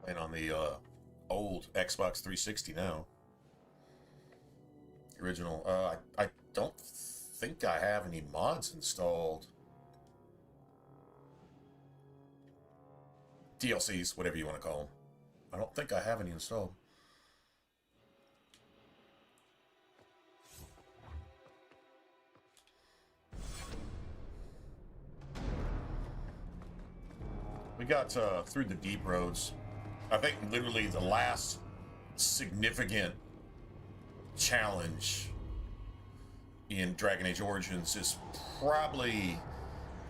Playing on the old Xbox 360 now. The original. I don't think I have any mods installed. DLCs, whatever you want to call them. I don't think I have any installed. We got through the deep roads. I think literally the last significant challenge in Dragon Age Origins is probably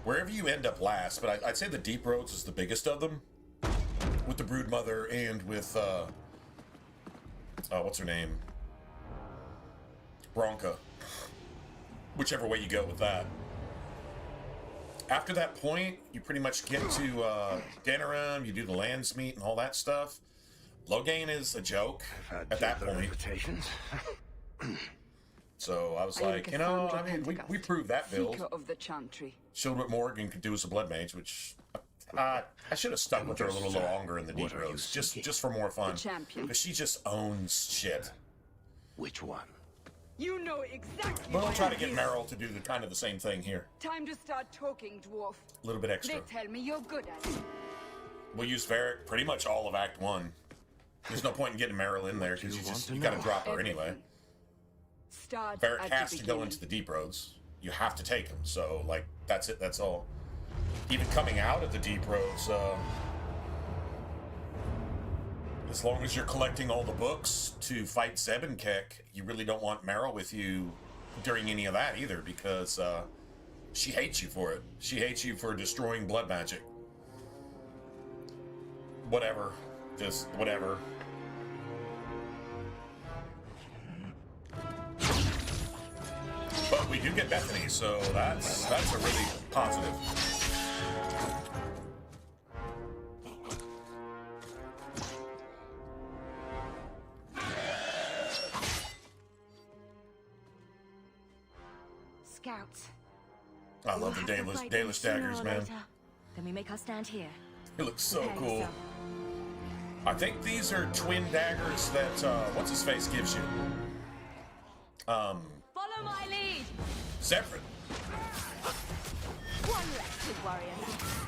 wherever you end up last, but I'd say the deep roads is the biggest of them, with the Broodmother and with what's her name, Bronca, whichever way you go with that. After that point, you pretty much get to Denerim, you do the lands meet and all that stuff. Loghain is a joke at that point. So I was like, you know, I mean, we proved that build. Of the Chantry. Showed what Morgan could do as a blood mage, which I should have stuck with her a little longer in the deep roads, just for more fun. Because she just owns shit. Which one? You know exactly. We'll try to get Meryl to do the kind of the same thing here. Time to start talking, dwarf. A little bit extra. They tell me you're good at it. We'll use Varric pretty much all of Act 1. There's no point in getting Meryl in there because you gotta drop her anyway. Varric has to go into the deep roads. You have to take him. So like that's it. That's all. Even coming out of the deep roads, as long as you're collecting all the books to fight Zeb and Keck, you really don't want Meryl with you during any of that either, because she hates you for it. She hates you for destroying blood magic. Whatever. Just whatever. But we do get Bethany, so that's a really positive. Scouts. I love the Dalish daggers, man. Then we make our stand here. It looks so cool. I think these are twin daggers that what's his face gives you. Follow my lead. Zephyr. One less to worry about.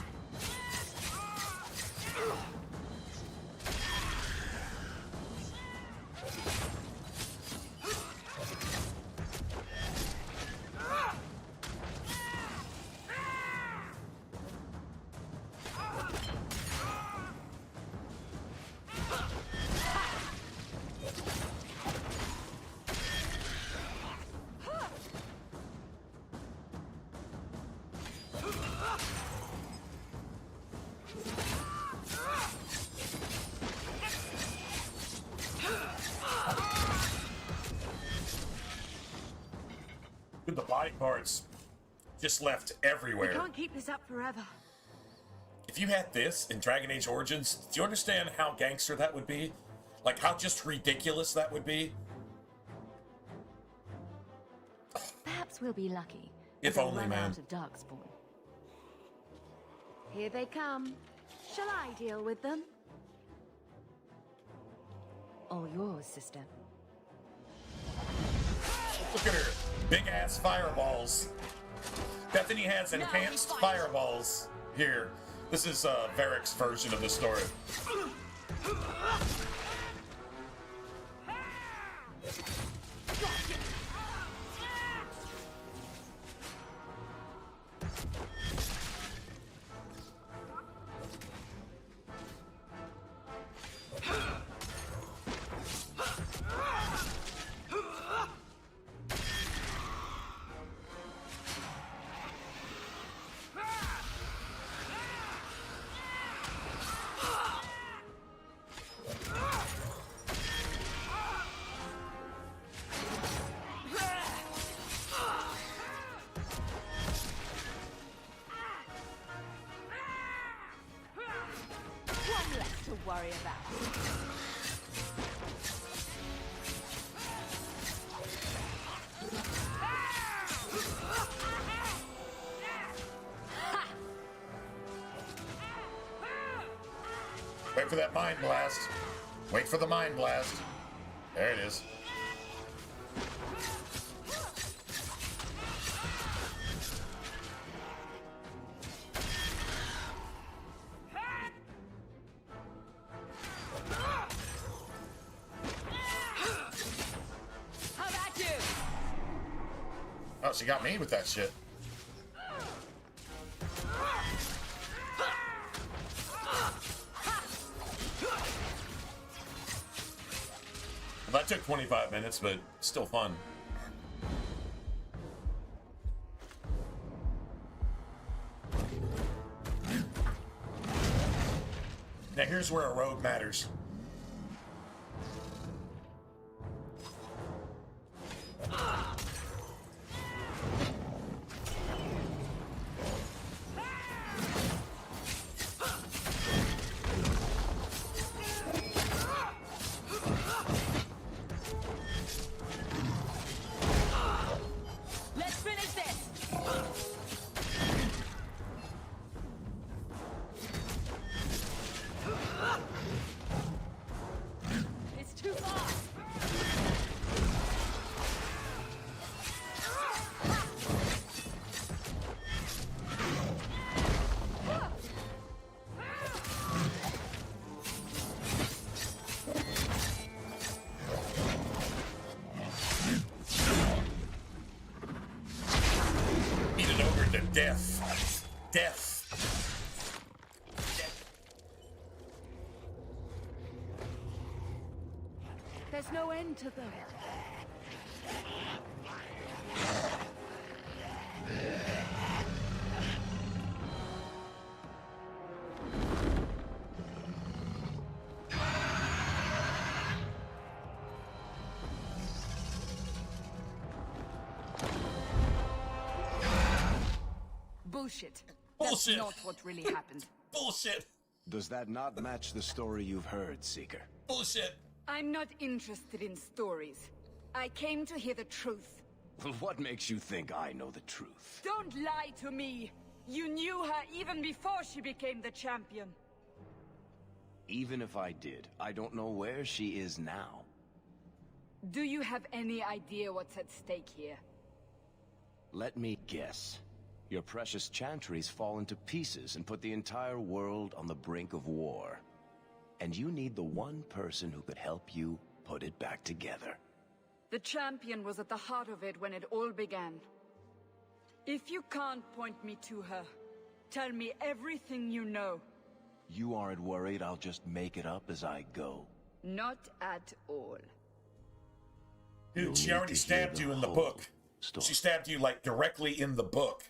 With the body parts just left everywhere. We can't keep this up forever. If you had this in Dragon Age Origins, do you understand how gangster that would be? Like how just ridiculous that would be? Perhaps we'll be lucky. If only, man. Out of Darkspawn. Here they come. Shall I deal with them? All yours, sister. Look at her. Big ass fireballs. Bethany has enhanced fireballs here. This is Varric's version of the story. Worry about. Wait for that mind blast. Wait for the mind blast. There it is. How about you? Oh, she got me with that shit. That took 25 minutes, but still fun. Now here's where a rogue matters. Let's finish this. It's too far. Eat it over to death. Death. There's no end to them. Bullshit. Bullshit. That's not what really happened. Bullshit. Does that not match the story you've heard, Seeker? Bullshit. I'm not interested in stories. I came to hear the truth. What makes you think I know the truth? Don't lie to me! You knew her even before she became the champion. Even if I did, I don't know where she is now. Do you have any idea what's at stake here? Let me guess. Your precious chantries fall into pieces and put the entire world on the brink of war. And you need the one person who could help you put it back together. The champion was at the heart of it when it all began. If you can't point me to her, tell me everything you know. You aren't worried I'll just make it up as I go? Not at all. Dude, she need already to stabbed hear you the in the whole book. story. She stabbed you, like, directly in the book.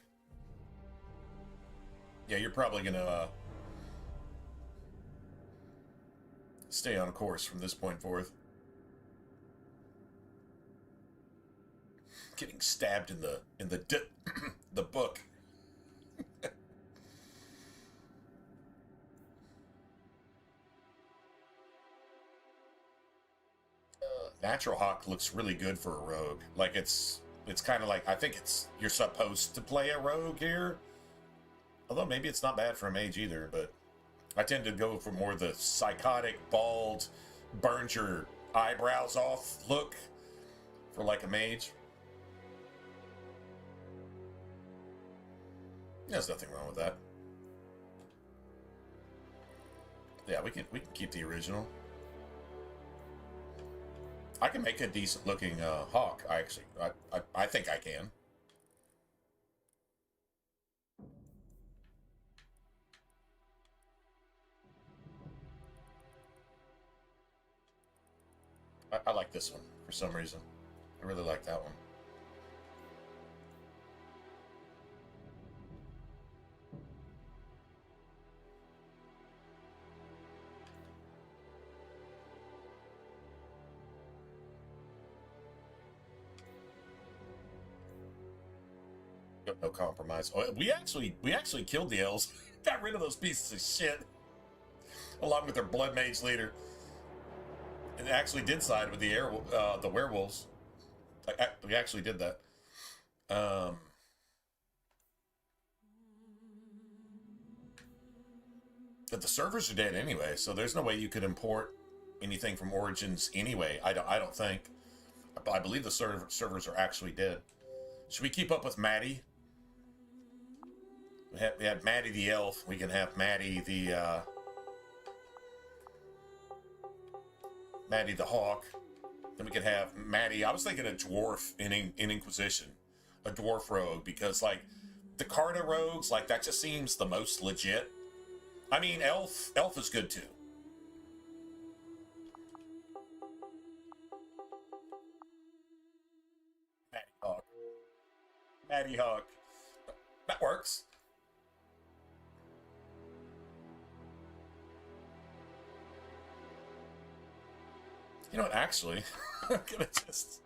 Yeah, you're probably gonna, stay on course from this point forth. Getting stabbed in the the book. Natural Hawk looks really good for a rogue. Like it's kind of like, I think you're supposed to play a rogue here. Although maybe it's not bad for a mage either, but I tend to go for more the psychotic, bald, burns your eyebrows off look for like a mage. There's nothing wrong with that. Yeah, we can keep the original. I can make a decent looking hawk. I think I can. I like this one for some reason. I really like that one. No compromise. Oh, we actually killed the elves. Got rid of those pieces of shit, along with their blood mage leader, and actually did side with the werewolves. We actually did that. But the servers are dead anyway, so there's no way you could import anything from Origins anyway. I don't think. I believe the servers are actually dead. Should we keep up with Maddie? We had Maddie the elf. We can have Maddie the hawk. Then we could have Maddie. I was thinking a dwarf in Inquisition, a dwarf rogue, because like the Carta rogues, like that just seems the most legit. I mean, elf is good too. Maddie Hawk. That works. You know what, actually, I'm gonna just...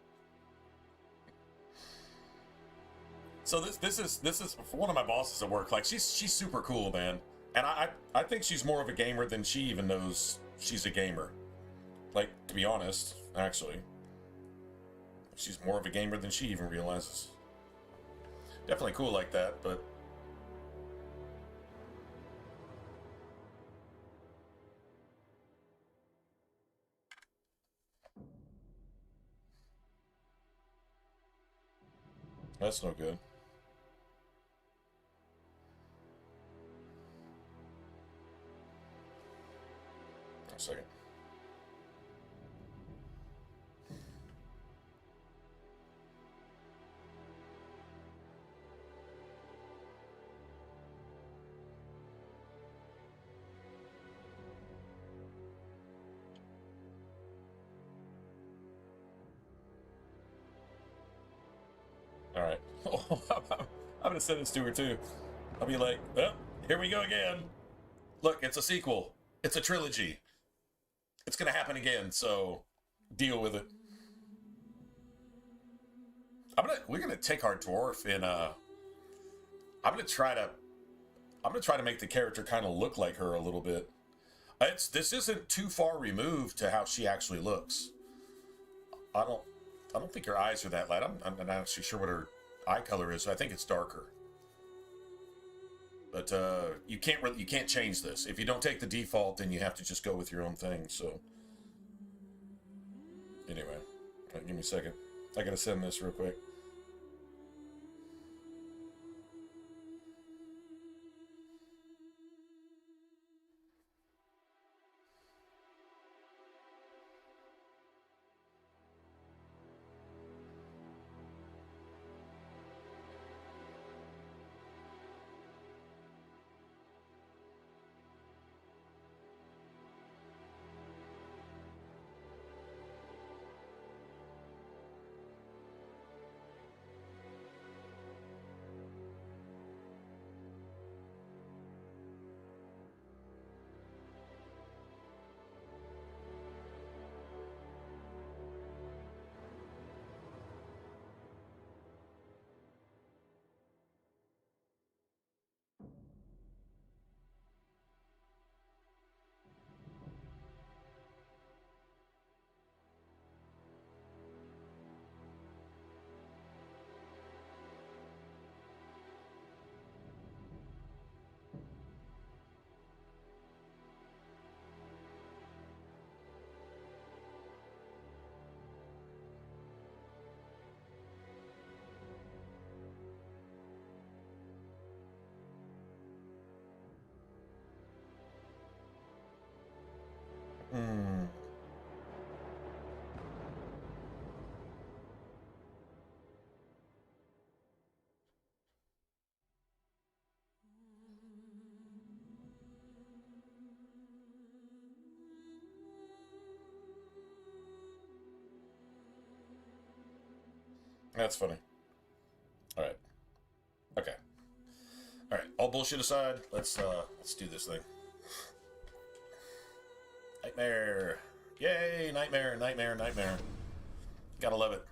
So this is for one of my bosses at work. Like, she's super cool, man. And I think she's more of a gamer than she even knows she's a gamer. Like, to be honest, actually. She's more of a gamer than she even realizes. Definitely cool like that, but... That's no good. A second. Alright. I'm gonna send this to her too. I'll be like, oh, here we go again. Look, it's a sequel. It's a trilogy. It's gonna happen again, so deal with it. We're gonna take our dwarf and I'm gonna try to make the character kind of look like her a little bit. This isn't too far removed to how she actually looks. I don't think her eyes are that light. I'm not actually sure what her eye color is. I think it's darker. But you can't change this. If you don't take the default, then you have to just go with your own thing. So anyway, give me a second. I gotta send this real quick. That's funny. All right. Okay. All right. All bullshit aside, let's do this thing. Nightmare. Yay! Nightmare! Nightmare! Nightmare! Gotta love it.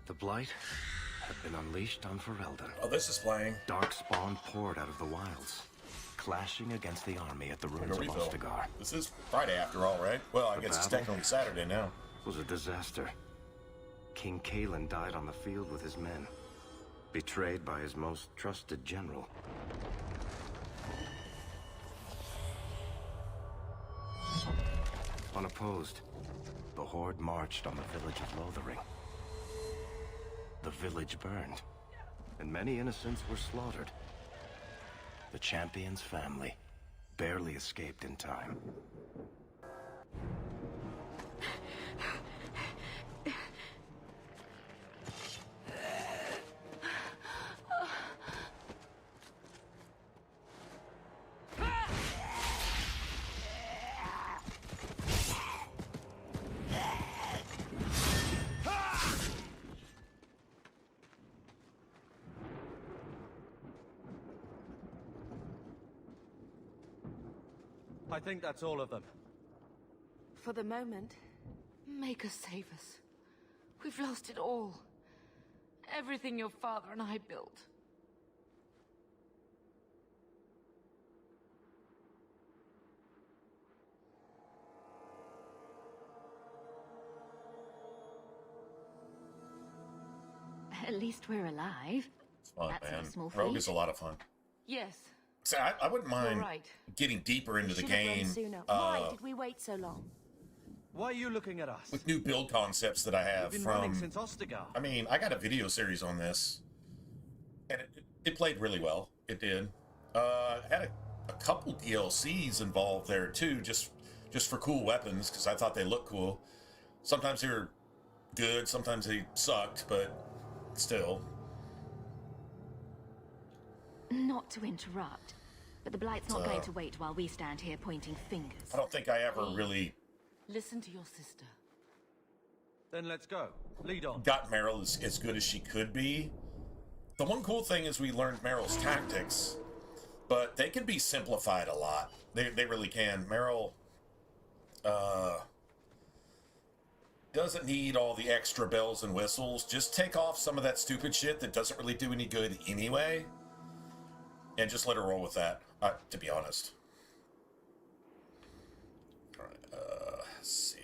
The Blight have been unleashed on Ferelden. Oh, this is playing. Darkspawn poured out of the wilds, clashing against the army at the ruins of Ostagar. This is Friday after all, right? Well, I guess it's technically Saturday now. Was a disaster. King Kalen died on the field with his men, betrayed by his most trusted general. Unopposed, the Horde marched on the village of Lothering. The village burned, and many innocents were slaughtered. The champion's family barely escaped in time. I think that's all of them. For the moment, make us save us. We've lost it all. Everything your father and I built. At least we're alive. It's fun, That's man. a small Rogue feat. is a lot of fun. Yes. So I wouldn't mind right. getting deeper into the Should have run game sooner. Why did we wait so long? Why are you looking at us? with new build concepts that I have We've been running from... since Ostagar. I mean, I got a video series on this, and it played really well. It did. Had a couple DLCs involved there too, just for cool weapons, because I thought they looked cool. Sometimes they were good, sometimes they sucked, but still. Not to interrupt, but the Blight's not going to wait while we stand here pointing fingers. I don't think I ever really Listen to your sister. Then let's go. Lead on. got Meryl as good as she could be. The one cool thing is we learned Meryl's tactics, but they can be simplified a lot. They really can. Meryl doesn't need all the extra bells and whistles. Just take off some of that stupid shit that doesn't really do any good anyway, and just let her roll with that, to be honest. All right, let's see.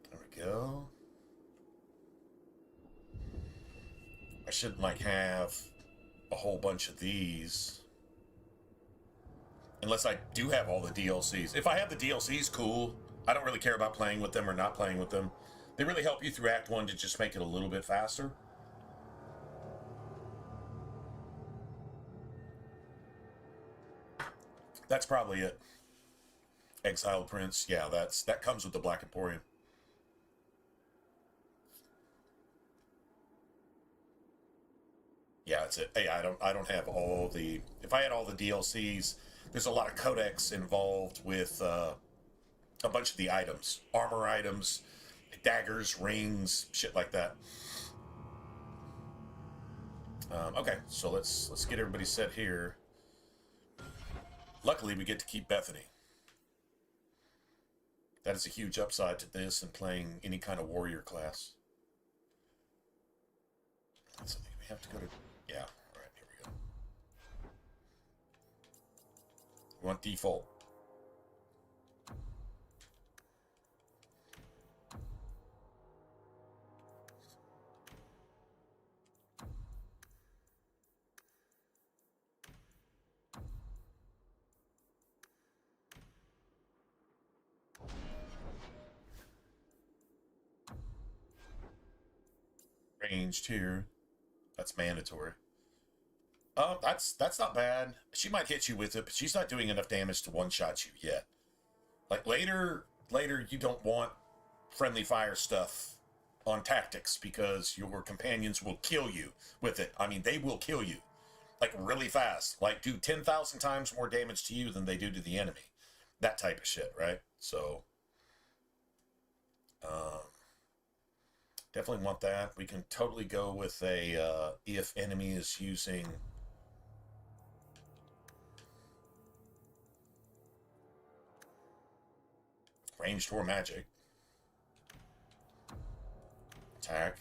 There we go. I shouldn't, like, have a whole bunch of these. Unless I do have all the DLCs. If I have the DLCs, cool. I don't really care about playing with them or not playing with them. They really help you through Act 1 to just make it a little bit faster. That's probably it. Exiled Prince. Yeah, that comes with the Black Emporium. Yeah, that's it. Hey, I don't have all the... If I had all the DLCs, there's a lot of codex involved with a bunch of the items. Armor items, daggers, rings, shit like that. Okay, so let's get everybody set here. Luckily, we get to keep Bethany. That is a huge upside to this and playing any kind of warrior class. That's something we have to go to... Yeah, all right, here we go. We want default. Ranged here. That's mandatory. That's not bad. She might hit you with it, but she's not doing enough damage to one-shot you yet. Like later you don't want friendly fire stuff on tactics because your companions will kill you with it. I mean, they will kill you. Like really fast. Like do 10,000 times more damage to you than they do to the enemy. That type of shit, right? So definitely want that. We can totally go with a if enemy is using ranged war magic. Attack.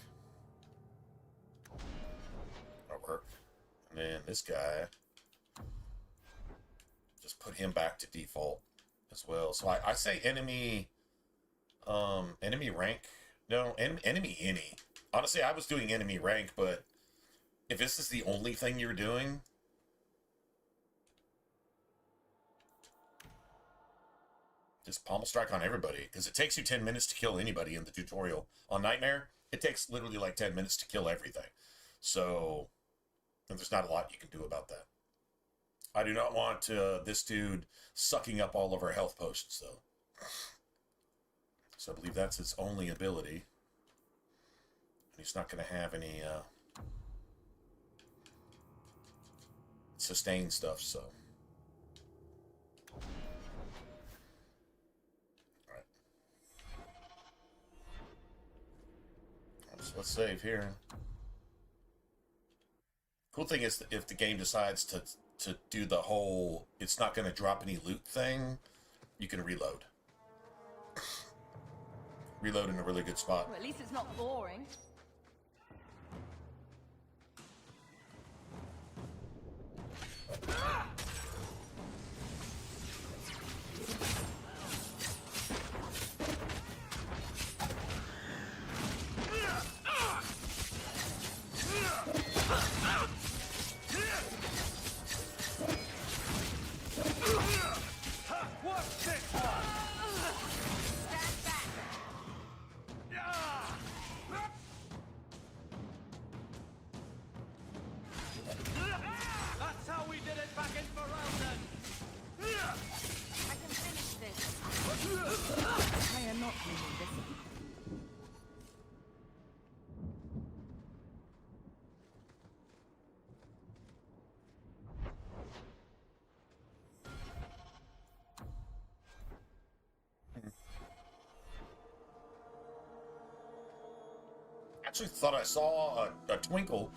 That'll work. And then this guy, just put him back to default as well. So I say enemy enemy rank. No, enemy any. Honestly, I was doing enemy rank, but if this is the only thing you're doing, Just pommel strike on everybody, because it takes you 10 minutes to kill anybody in the tutorial. On Nightmare, it takes literally like 10 minutes to kill everything. So, there's not a lot you can do about that. I do not want this dude sucking up all of our health potions, though. So I believe that's his only ability. He's not going to have any sustain stuff, so. Alright. So let's save here. Cool thing is, if the game decides to do the whole, it's not going to drop any loot thing, you can reload. Reload in a really good spot. Well, at least it's not boring. I actually thought I saw a twinkle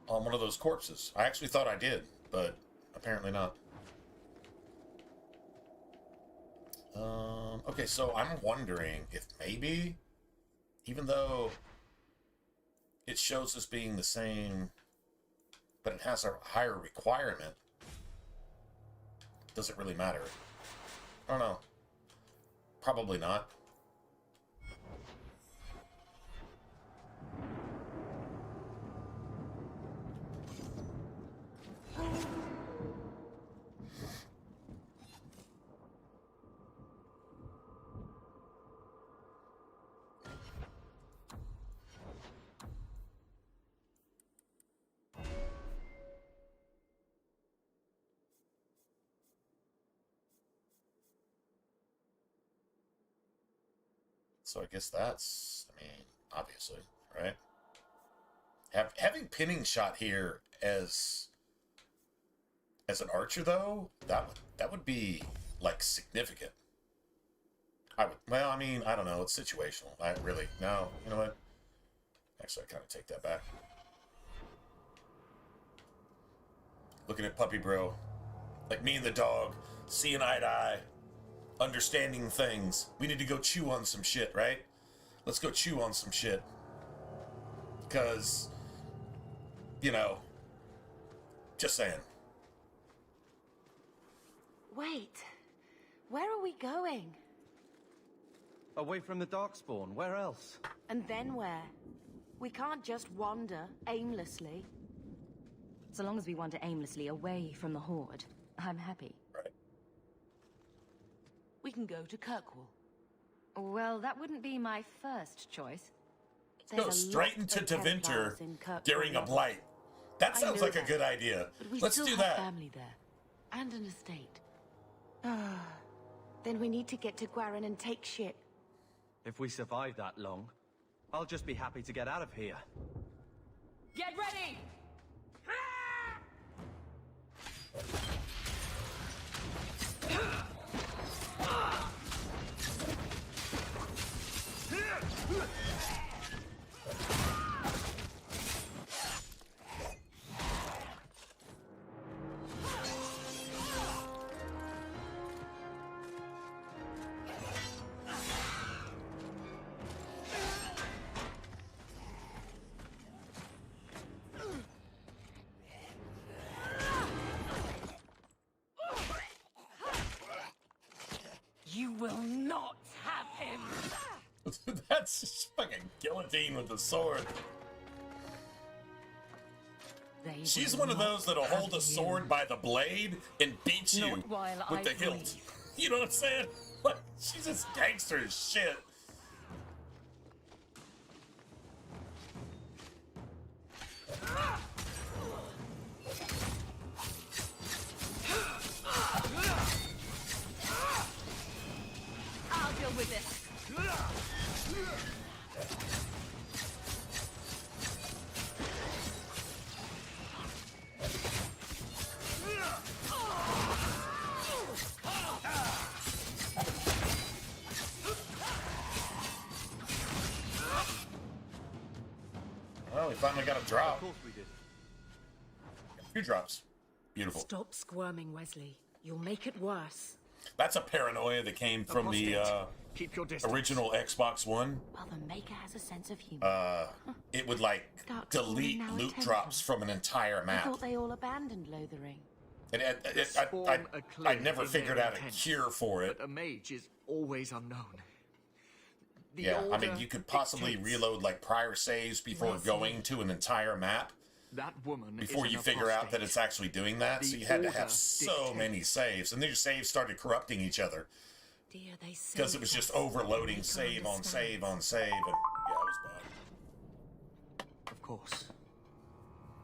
on one of those corpses. I actually thought I did, but apparently not. Okay, so I'm wondering if maybe, even though it shows as being the same, but it has a higher requirement, does it really matter? I don't know. Probably not. So I guess that's, I mean, obviously, right? Having pinning shot here as an archer, though, that would be like significant. Well, I mean, I don't know. It's situational. No, you know what? Actually, I kind of take that back. Looking at Puppy Bro, like me and the dog, seeing eye to eye. Understanding things. We need to go chew on some shit, right? Let's go chew on some shit. Because, you know, just saying. Wait, where are we going? Away from the Darkspawn, where else? And then where? We can't just wander aimlessly. So long as we wander aimlessly away from the Horde, I'm happy. We can go to Kirkwall. Well, that wouldn't be my first choice. Go straight into Deventer during a blight. That sounds like a good idea. Let's do that. Family there, and an estate. Then we need to get to Gwarin and take ship. If we survive that long, I'll just be happy to get out of here. Get ready! You will not have him! That's just fucking guillotine with the sword. She's one of those that'll hold a sword by the blade and beat you with the hilt. You know what I'm saying? Like, she's just gangster as shit. I'll deal with this. Well, we finally got a drop. Of course we did. A few drops. Beautiful. Stop squirming, Wesley. You'll make it worse. That's a paranoia that came from the Keep your distance. original Xbox One. Well, the Maker has a sense of humor. It would like Start delete calling our loot attention. drops from an entire I map. thought they all abandoned Lothering. Spawn a claim I never in figured their out a intent, cure for it. But a mage is always unknown. The Yeah, I mean, order you could possibly dictates. reload like prior saves before Wesley. going to an entire map That woman before is you an figure out that apostate. it's actually doing that. The So you had to order have so dictates. many saves, and then your saves started corrupting each other Dear, they because it was just overloading save on save on save, and yeah, it was bad. Of course.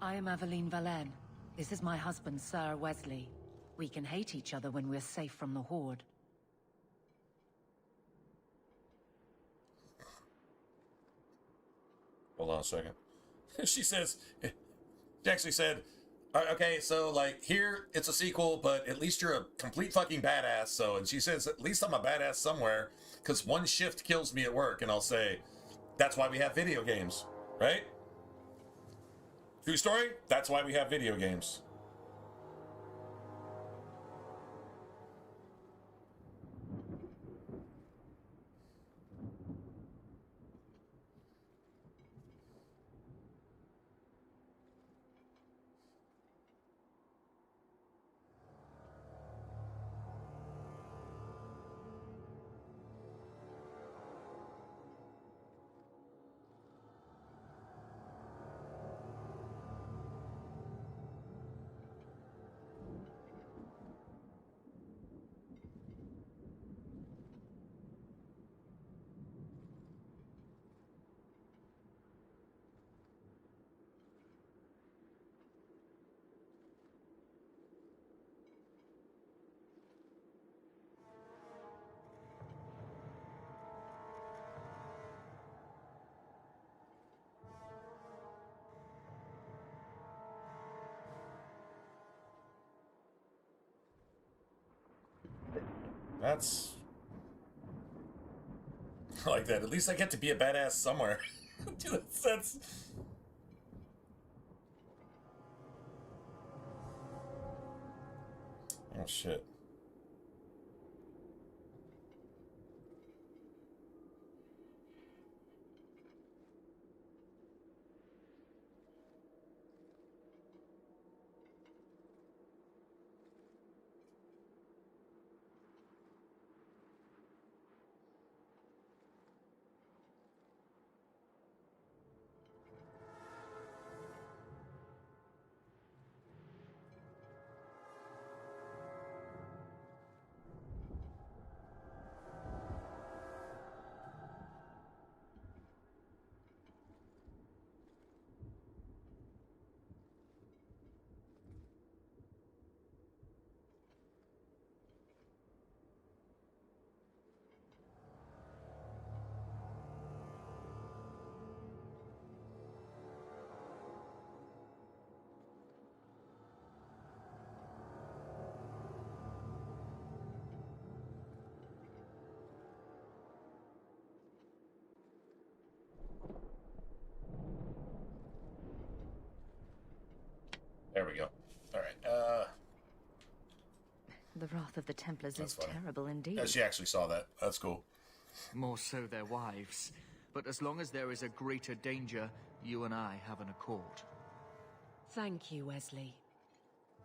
I am Aveline Valen. This is my husband, Sir Wesley. We can hate each other when we're safe from the Horde. Hold on a second. She says, she actually said, okay, so like here it's a sequel, but at least you're a complete fucking badass. So, and she says, at least I'm a badass somewhere, because one shift kills me at work. And I'll say, that's why we have video games, right? True story? That's why we have video games. That's I like that. At least I get to be a badass somewhere. Dude, that's oh shit. There we go. All right. The wrath of the Templars That's is funny. terrible indeed. Yeah, she actually saw that. That's cool. More so their wives. But as long as there is a greater danger, you and I have an accord. Thank you, Wesley.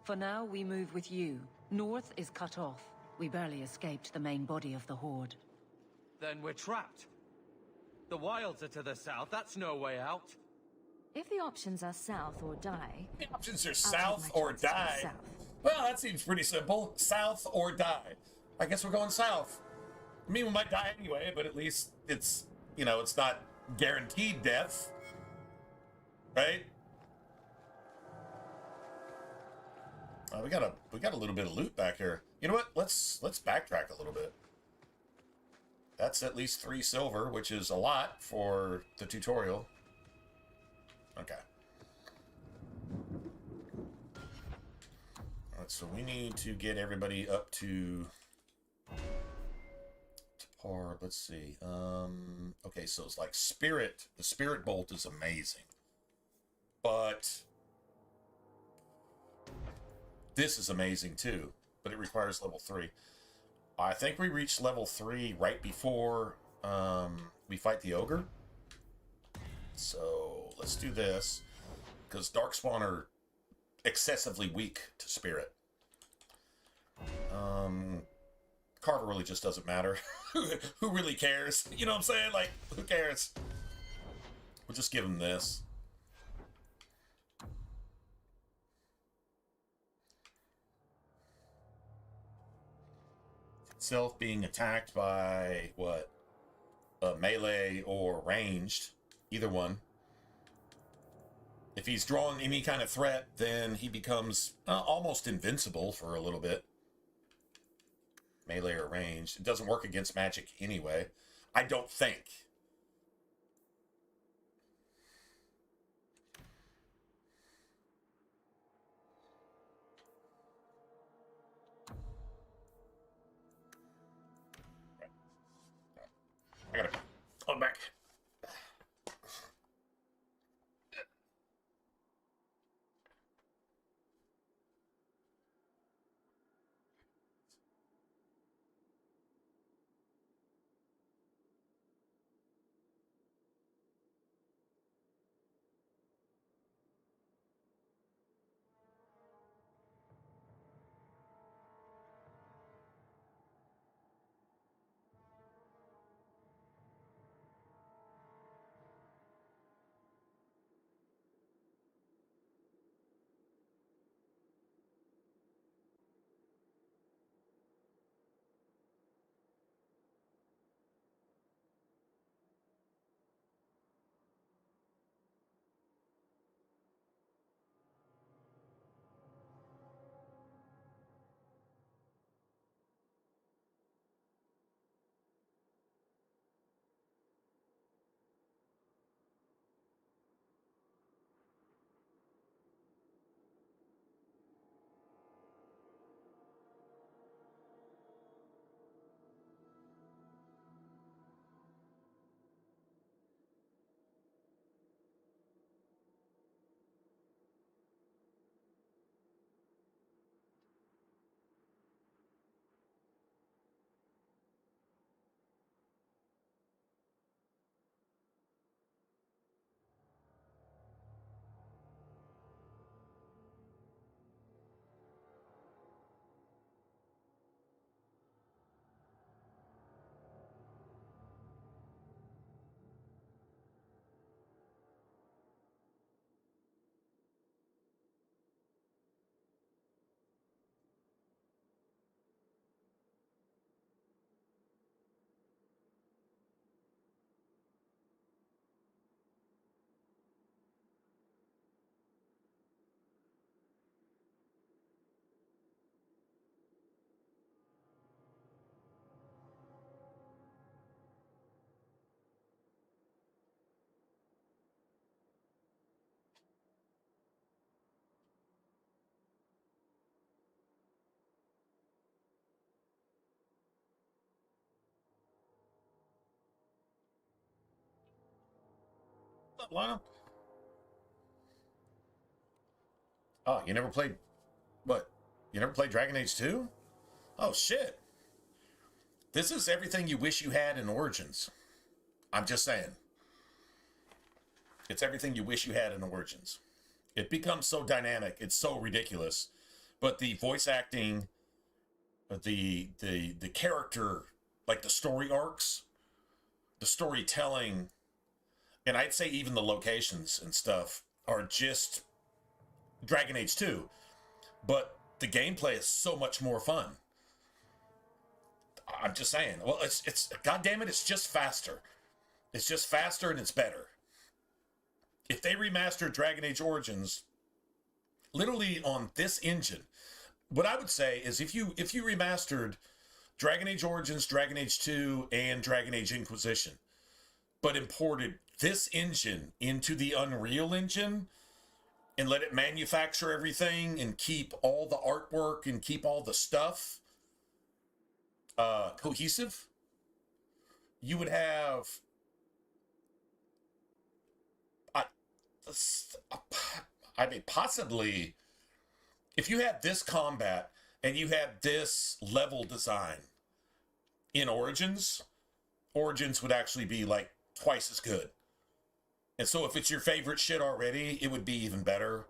For now, we move with you. North is cut off. We barely escaped the main body of the Horde. Then we're trapped. The wilds are to the south. That's no way out. If the options are south or die... The options are I'll take south my or chances with die. south. Well, that seems pretty simple. South or die. I guess we're going south. I mean, we might die anyway, but at least it's, you know, it's not guaranteed death. Right? We got a little bit of loot back here. You know what? Let's backtrack a little bit. That's at least 3 silver, which is a lot for the tutorial. Okay. Alright, so we need to get everybody up to par. Let's see. Okay, so it's like Spirit. The Spirit Bolt is amazing. But this is amazing too. But it requires level 3. I think we reached level 3 right before we fight the ogre. So let's do this, because Darkspawn are excessively weak to Spirit. Carver really just doesn't matter. Who really cares? You know what I'm saying? Like, who cares? We'll just give him this. Itself being attacked by what? Melee or ranged, either one. If he's drawing any kind of threat, then he becomes almost invincible for a little bit. Melee or ranged. It doesn't work against magic anyway. I don't think. I gotta come back. Lana? Oh, you never played... What? You never played Dragon Age 2? Oh, shit. This is everything you wish you had in Origins. I'm just saying. It's everything you wish you had in Origins. It becomes so dynamic. It's so ridiculous. But the voice acting, the character, like the story arcs, the storytelling, and I'd say even the locations and stuff are just Dragon Age 2. But the gameplay is so much more fun. I'm just saying. Well, it's God damn it, it's just faster. It's just faster and it's better. If they remastered Dragon Age Origins, literally on this engine, what I would say is if you remastered Dragon Age Origins, Dragon Age 2, and Dragon Age Inquisition, but imported this engine into the Unreal Engine and let it manufacture everything and keep all the artwork and keep all the stuff cohesive, you would have I mean, possibly, if you had this combat and you had this level design in Origins would actually be like twice as good. And so if it's your favorite shit already, it would be even better.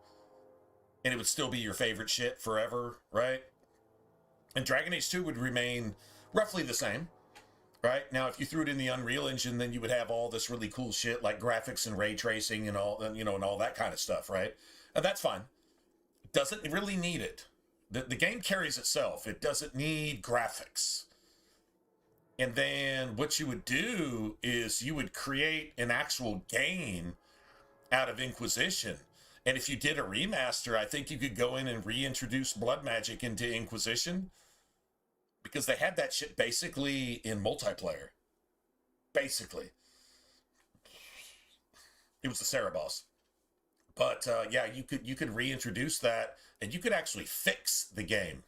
And it would still be your favorite shit forever, right? And Dragon Age 2 would remain roughly the same, right? Now, if you threw it in the Unreal Engine, then you would have all this really cool shit like graphics and ray tracing and all, you know, and all that kind of stuff, right? And that's fine. Doesn't really need it. The game carries itself. It doesn't need graphics. And then what you would do is you would create an actual game out of Inquisition. And if you did a remaster, I think you could go in and reintroduce blood magic into Inquisition, because they had that shit basically in multiplayer. Basically. It was the Sarah boss. But yeah, you could reintroduce that, and you could actually fix the game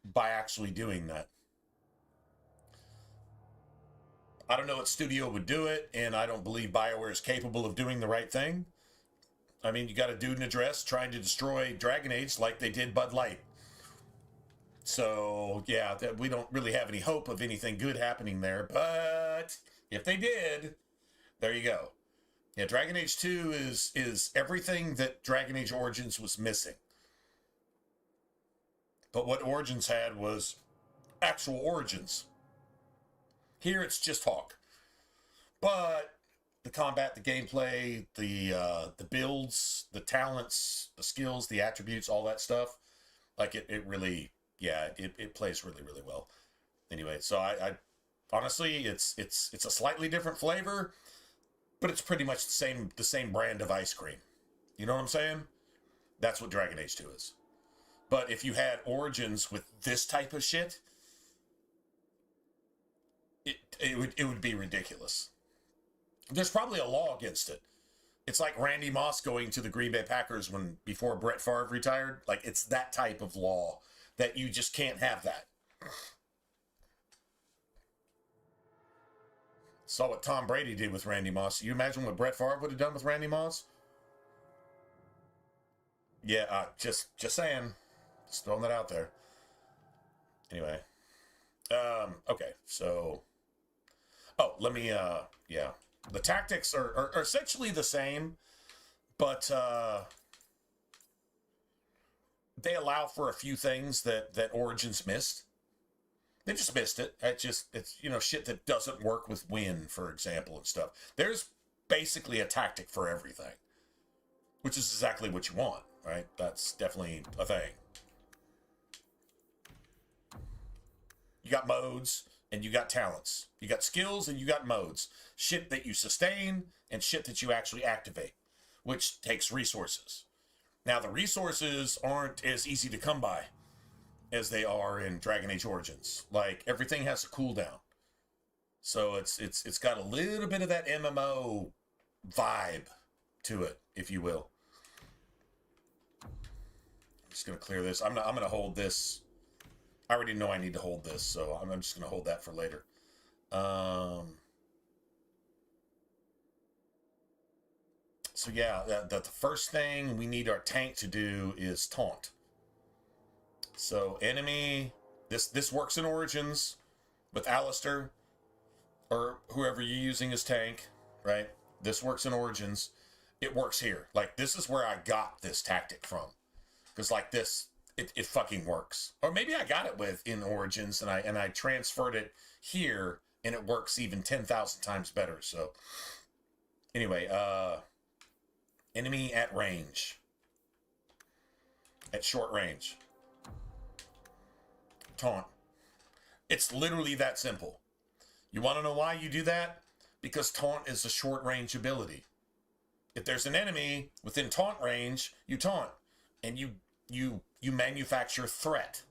by actually doing that. I don't know what studio would do it, and I don't believe BioWare is capable of doing the right thing. I mean, you got a dude in a dress trying to destroy Dragon Age like they did Bud Light. So, yeah, we don't really have any hope of anything good happening there. But if they did, there you go. Yeah, Dragon Age 2 is everything that Dragon Age Origins was missing. But what Origins had was actual Origins. Here it's just talk. But the combat, the gameplay, the builds, the talents, the skills, the attributes, all that stuff, like it really, yeah, it plays really, really well. Anyway, so I honestly, it's a slightly different flavor, but it's pretty much the same brand of ice cream. You know what I'm saying? That's what Dragon Age 2 is. But if you had Origins with this type of shit, it would be ridiculous. There's probably a law against it. It's like Randy Moss going to the Green Bay Packers before Brett Favre retired. Like, it's that type of law that you just can't have that. Saw what Tom Brady did with Randy Moss. You imagine what Brett Favre would have done with Randy Moss? Yeah, just saying. Just throwing that out there. Anyway. Okay, so... Oh, let me, yeah. The tactics are essentially the same, but they allow for a few things that Origins missed. They just missed it. It's you know, shit that doesn't work with Win, for example, and stuff. There's basically a tactic for everything, which is exactly what you want, right? That's definitely a thing. You got modes, and you got talents. You got skills, and you got modes. Shit that you sustain, and shit that you actually activate, which takes resources. Now, the resources aren't as easy to come by as they are in Dragon Age Origins. Like, everything has a cooldown. So it's got a little bit of that MMO vibe to it, if you will. I'm just going to clear this. I'm going to hold this. I already know I need to hold this, so I'm just going to hold that for later. So yeah, the first thing we need our tank to do is taunt. So enemy, this works in Origins with Alistair or whoever you're using as tank, right? This works in Origins. It works here. Like, this is where I got this tactic from, because like this, it fucking works. Or maybe I got it in Origins and I transferred it here and it works even 10,000 times better. So anyway, enemy at range. At short range. Taunt. It's literally that simple. You want to know why you do that? Because taunt is a short-range ability. If there's an enemy within taunt range, you taunt, and you manufacture threat.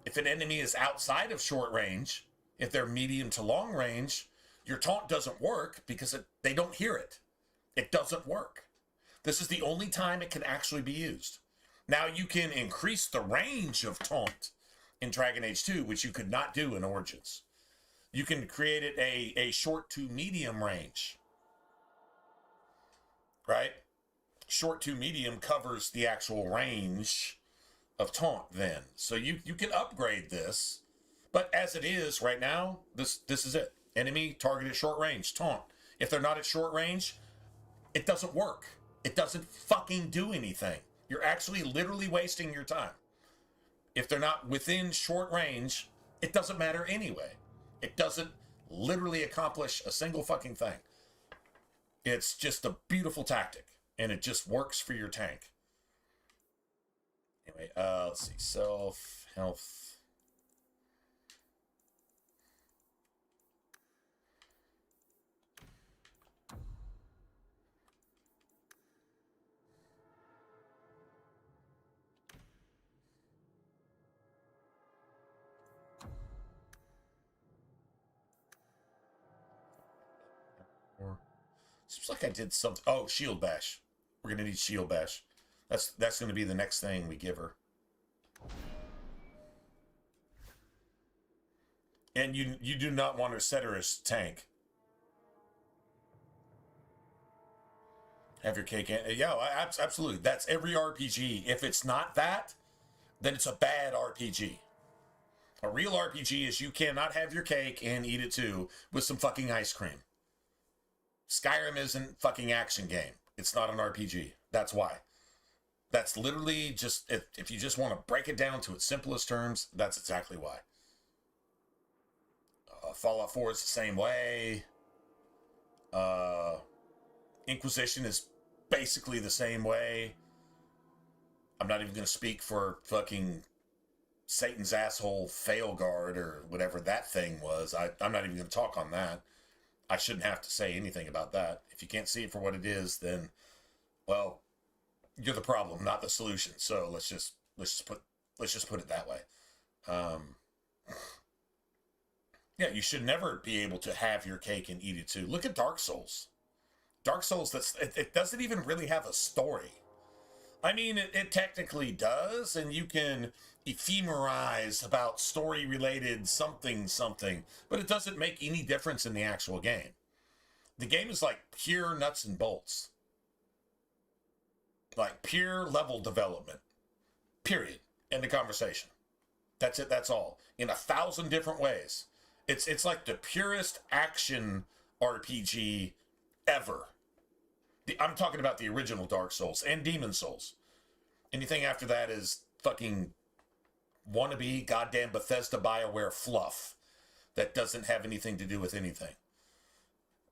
If an enemy is outside of short range, if they're medium to long range, your taunt doesn't work because they don't hear it. It doesn't work. This is the only time it can actually be used. Now you can increase the range of taunt in Dragon Age 2, which you could not do in Origins. You can create it a short to medium range. Right? Short to medium covers the actual range of taunt then. So you can upgrade this. But as it is right now, this is it. Enemy targeted short range, taunt. If they're not at short range, it doesn't work. It doesn't fucking do anything. You're actually literally wasting your time. If they're not within short range, it doesn't matter anyway. It doesn't literally accomplish a single fucking thing. It's just a beautiful tactic, and it just works for your tank. Anyway, let's see. Self, health. Seems like I did something. Oh, shield bash. We're gonna need shield bash. That's gonna be the next thing we give her. And you do not want to set her as tank. Have your cake in. Yeah, absolutely. That's every RPG. If it's not that, then it's a bad RPG. A real RPG is you cannot have your cake and eat it too with some fucking ice cream. Skyrim isn't fucking action game. It's not an RPG. That's why. That's literally just, if you just want to break it down to its simplest terms, that's exactly why. Fallout 4 is the same way. Inquisition is basically the same way. I'm not even going to speak for fucking Satan's asshole Failguard or whatever that thing was. I'm not even going to talk on that. I shouldn't have to say anything about that. If you can't see it for what it is, then, well, you're the problem, not the solution. So let's just put it that way. Yeah, you should never be able to have your cake and eat it too. Look at Dark Souls. Dark Souls, it doesn't even really have a story. I mean, it technically does, and you can ephemerize about story-related something, but it doesn't make any difference in the actual game. The game is like pure nuts and bolts. Like pure level development. Period. End of conversation. That's it, that's all. In 1,000 different ways. It's like the purest action RPG ever. I'm talking about the original Dark Souls and Demon Souls. Anything after that is fucking wannabe goddamn Bethesda BioWare fluff that doesn't have anything to do with anything.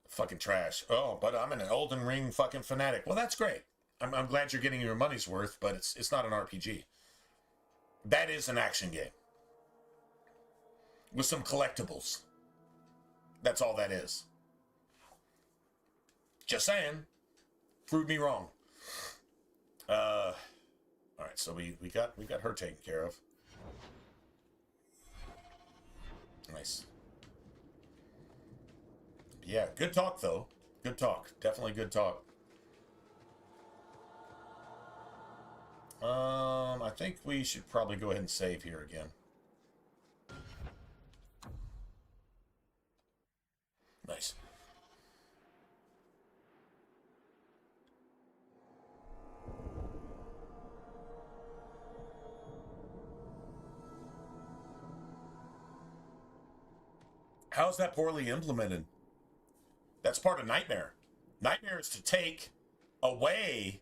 Fucking trash. Oh, but I'm an Elden Ring fucking fanatic. Well, that's great. I'm glad you're getting your money's worth, but it's not an RPG. That is an action game. With some collectibles. That's all that is. Just saying. Prove me wrong. All right, so we got her taken care of. Nice. Yeah, good talk though. Good talk. Definitely good talk. I think we should probably go ahead and save here again. Nice. How's that poorly implemented? That's part of Nightmare. Nightmare is to take away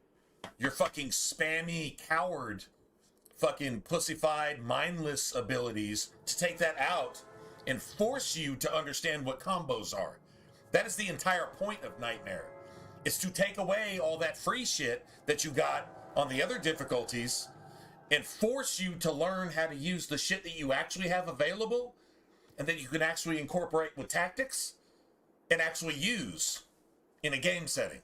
your fucking spammy, coward, fucking pussified, mindless abilities, to take that out and force you to understand what combos are. That is the entire point of Nightmare. It's to take away all that free shit that you got on the other difficulties and force you to learn how to use the shit that you actually have available and that you can actually incorporate with tactics and actually use in a game setting.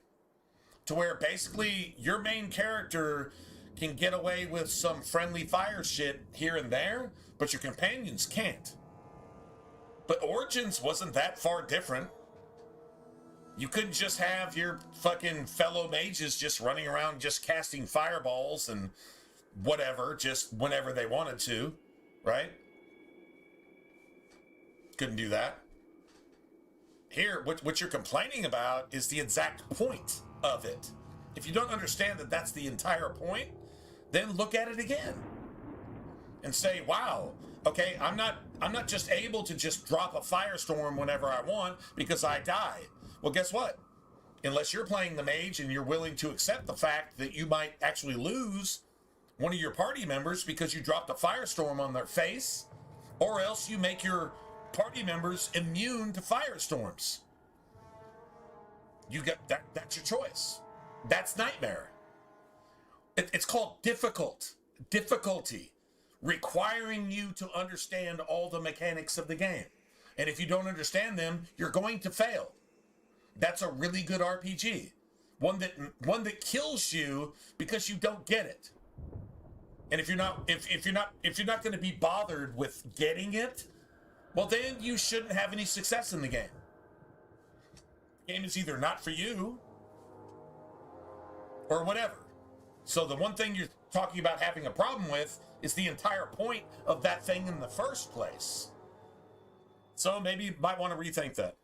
To where basically your main character can get away with some friendly fire shit here and there, but your companions can't. But Origins wasn't that far different. You couldn't just have your fucking fellow mages just running around just casting fireballs and whatever, just whenever they wanted to, right? Couldn't do that. Here, what you're complaining about is the exact point of it. If you don't understand that that's the entire point, then look at it again and say, wow, okay, I'm not just able to just drop a firestorm whenever I want because I die. Well, guess what? Unless you're playing the mage and you're willing to accept the fact that you might actually lose one of your party members because you dropped a firestorm on their face, or else you make your party members immune to firestorms. You get that. That's your choice. That's Nightmare. It's called difficulty, requiring you to understand all the mechanics of the game. And if you don't understand them, you're going to fail. That's a really good RPG. One that kills you because you don't get it. And if you're not going to be bothered with getting it, well, then you shouldn't have any success in the game. The game is either not for you or whatever. So the one thing you're talking about having a problem with is the entire point of that thing in the first place. So maybe you might want to rethink that.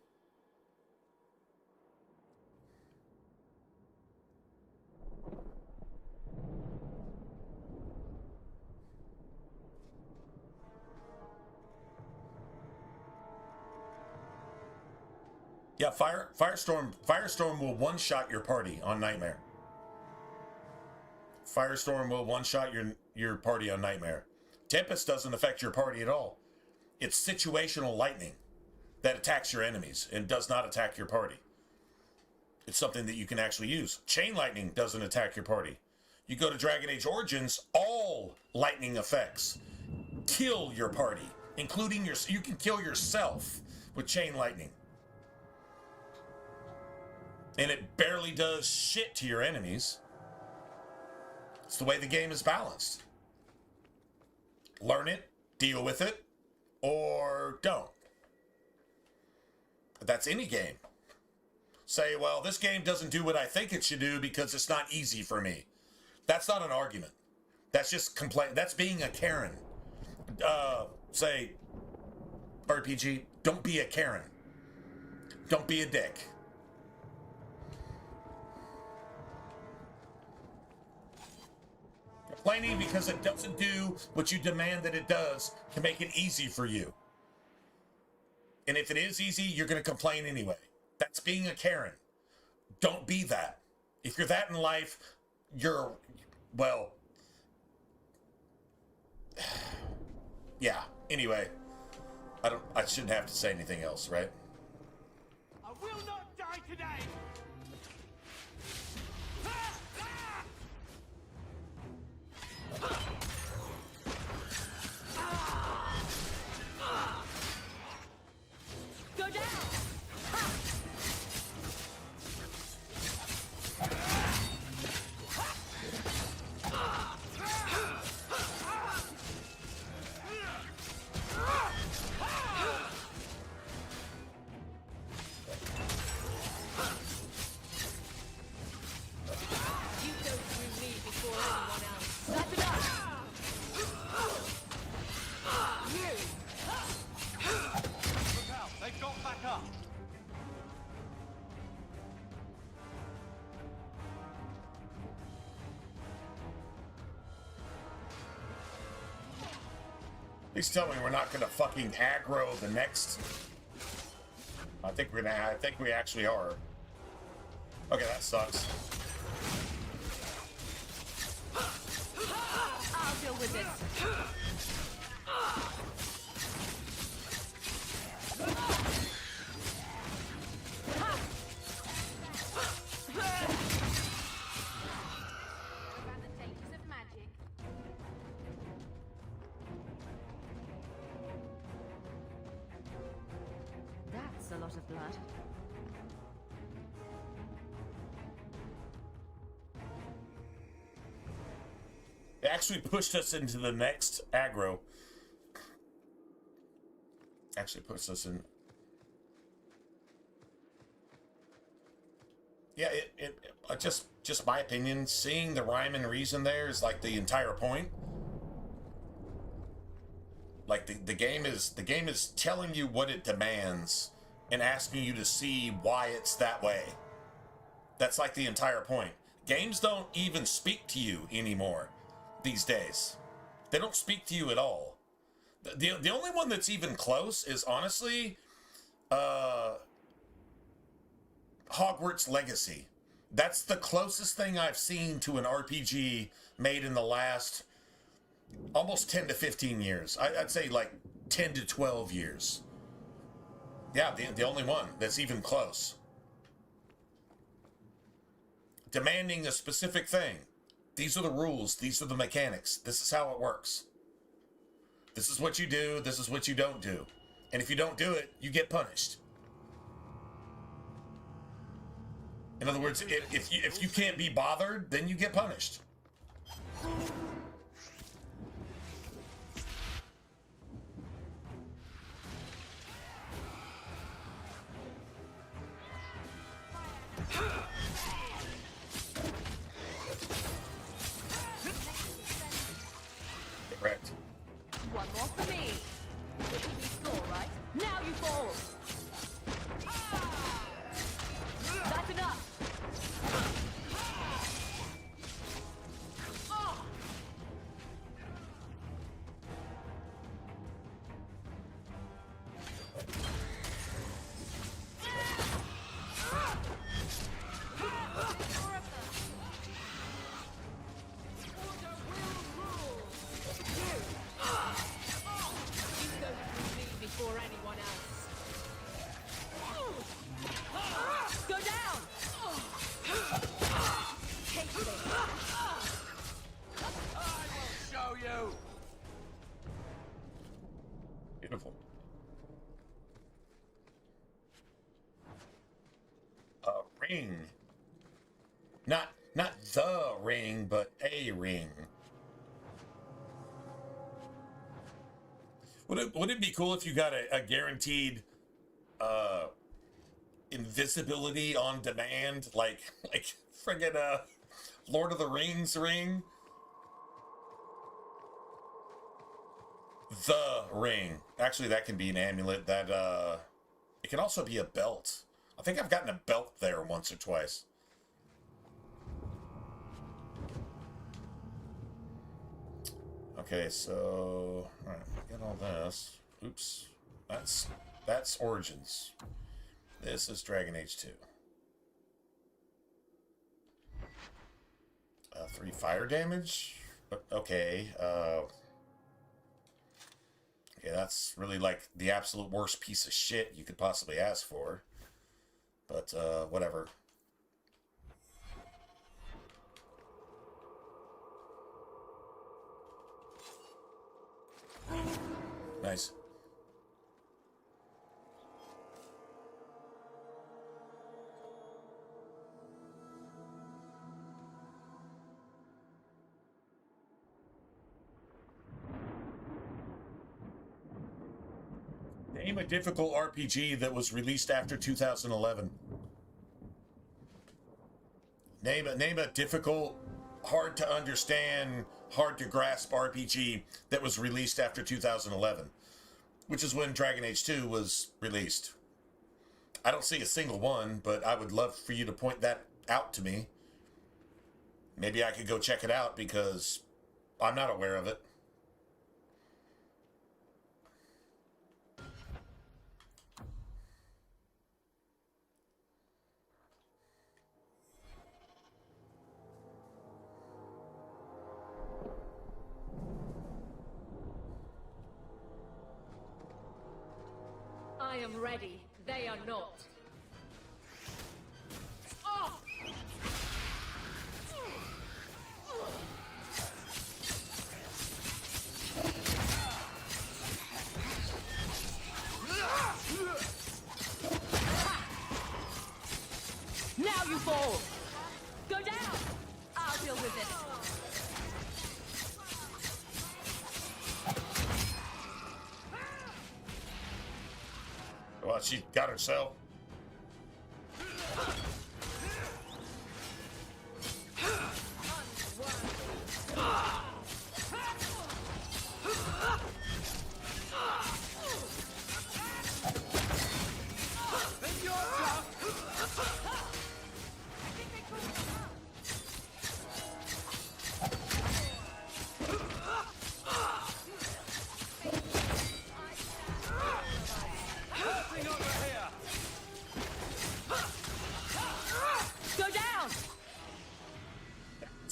Yeah, Firestorm will one-shot your party on Nightmare. Firestorm will one-shot your party on Nightmare. Tempest doesn't affect your party at all. It's situational lightning that attacks your enemies and does not attack your party. It's something that you can actually use. Chain lightning doesn't attack your party. You go to Dragon Age Origins, all lightning effects kill your party, including you can kill yourself with chain lightning. And it barely does shit to your enemies. It's the way the game is balanced. Learn it, deal with it, or don't. That's any game. Say, well, this game doesn't do what I think it should do because it's not easy for me. That's not an argument. That's just complaint. That's being a Karen. Say, RPG, don't be a Karen. Don't be a dick. Complaining because it doesn't do what you demand that it does can make it easy for you. And if it is easy, you're going to complain anyway. That's being a Karen. Don't be that. If you're that in life, you're, well, yeah. Anyway, I shouldn't have to say anything else, right? I will not die today. Go down! You go through me before anyone else. Wrap it up! They've got back up. Please tell me we're not gonna fucking aggro the next. I think we actually are. Okay, that sucks. I'll deal with it. About the dangers of magic. lot of blood. It actually pushed us into the next aggro. Actually puts us in. Yeah, just my opinion. Seeing the rhyme and reason there is like the entire point. Like the game is telling you what it demands and asking you to see why it's that way. That's like the entire point. Games don't even speak to you anymore these days. They don't speak to you at all. The only one that's even close is honestly Hogwarts Legacy. That's the closest thing I've seen to an RPG made in the last almost 10 to 15 years. I'd say like 10 to 12 years. Yeah, the only one that's even close. Demanding a specific thing. These are the rules. These are the mechanics. This is how it works. This is what you do. This is what you don't do. And if you don't do it, you get punished. In other words, if you can't be bothered, then you get punished. Correct. One more for me. This will be score, right? Now you fall. That's enough. Beautiful. Ring. Not the ring, but a ring. Would it be cool if you got a guaranteed invisibility on demand, like friggin' Lord of the Rings ring? The ring. Actually, that can be an amulet. That it can also be a belt. I think I've gotten a belt there once or twice. Okay, so all right, get all this. Oops, that's Origins. This is Dragon Age 2. 3 fire damage. Okay. Okay, that's really like the absolute worst piece of shit you could possibly ask for. But, whatever. Nice. Name a difficult RPG that was released after 2011. Name a difficult, hard to understand, hard to grasp RPG that was released after 2011, which is when Dragon Age 2 was released. I don't see a single one, but I would love for you to point that out to me. Maybe I could go check it out because I'm not aware of it. I am ready. They are not. Oh! fall. Go down. I'll deal with it. Well, she got herself.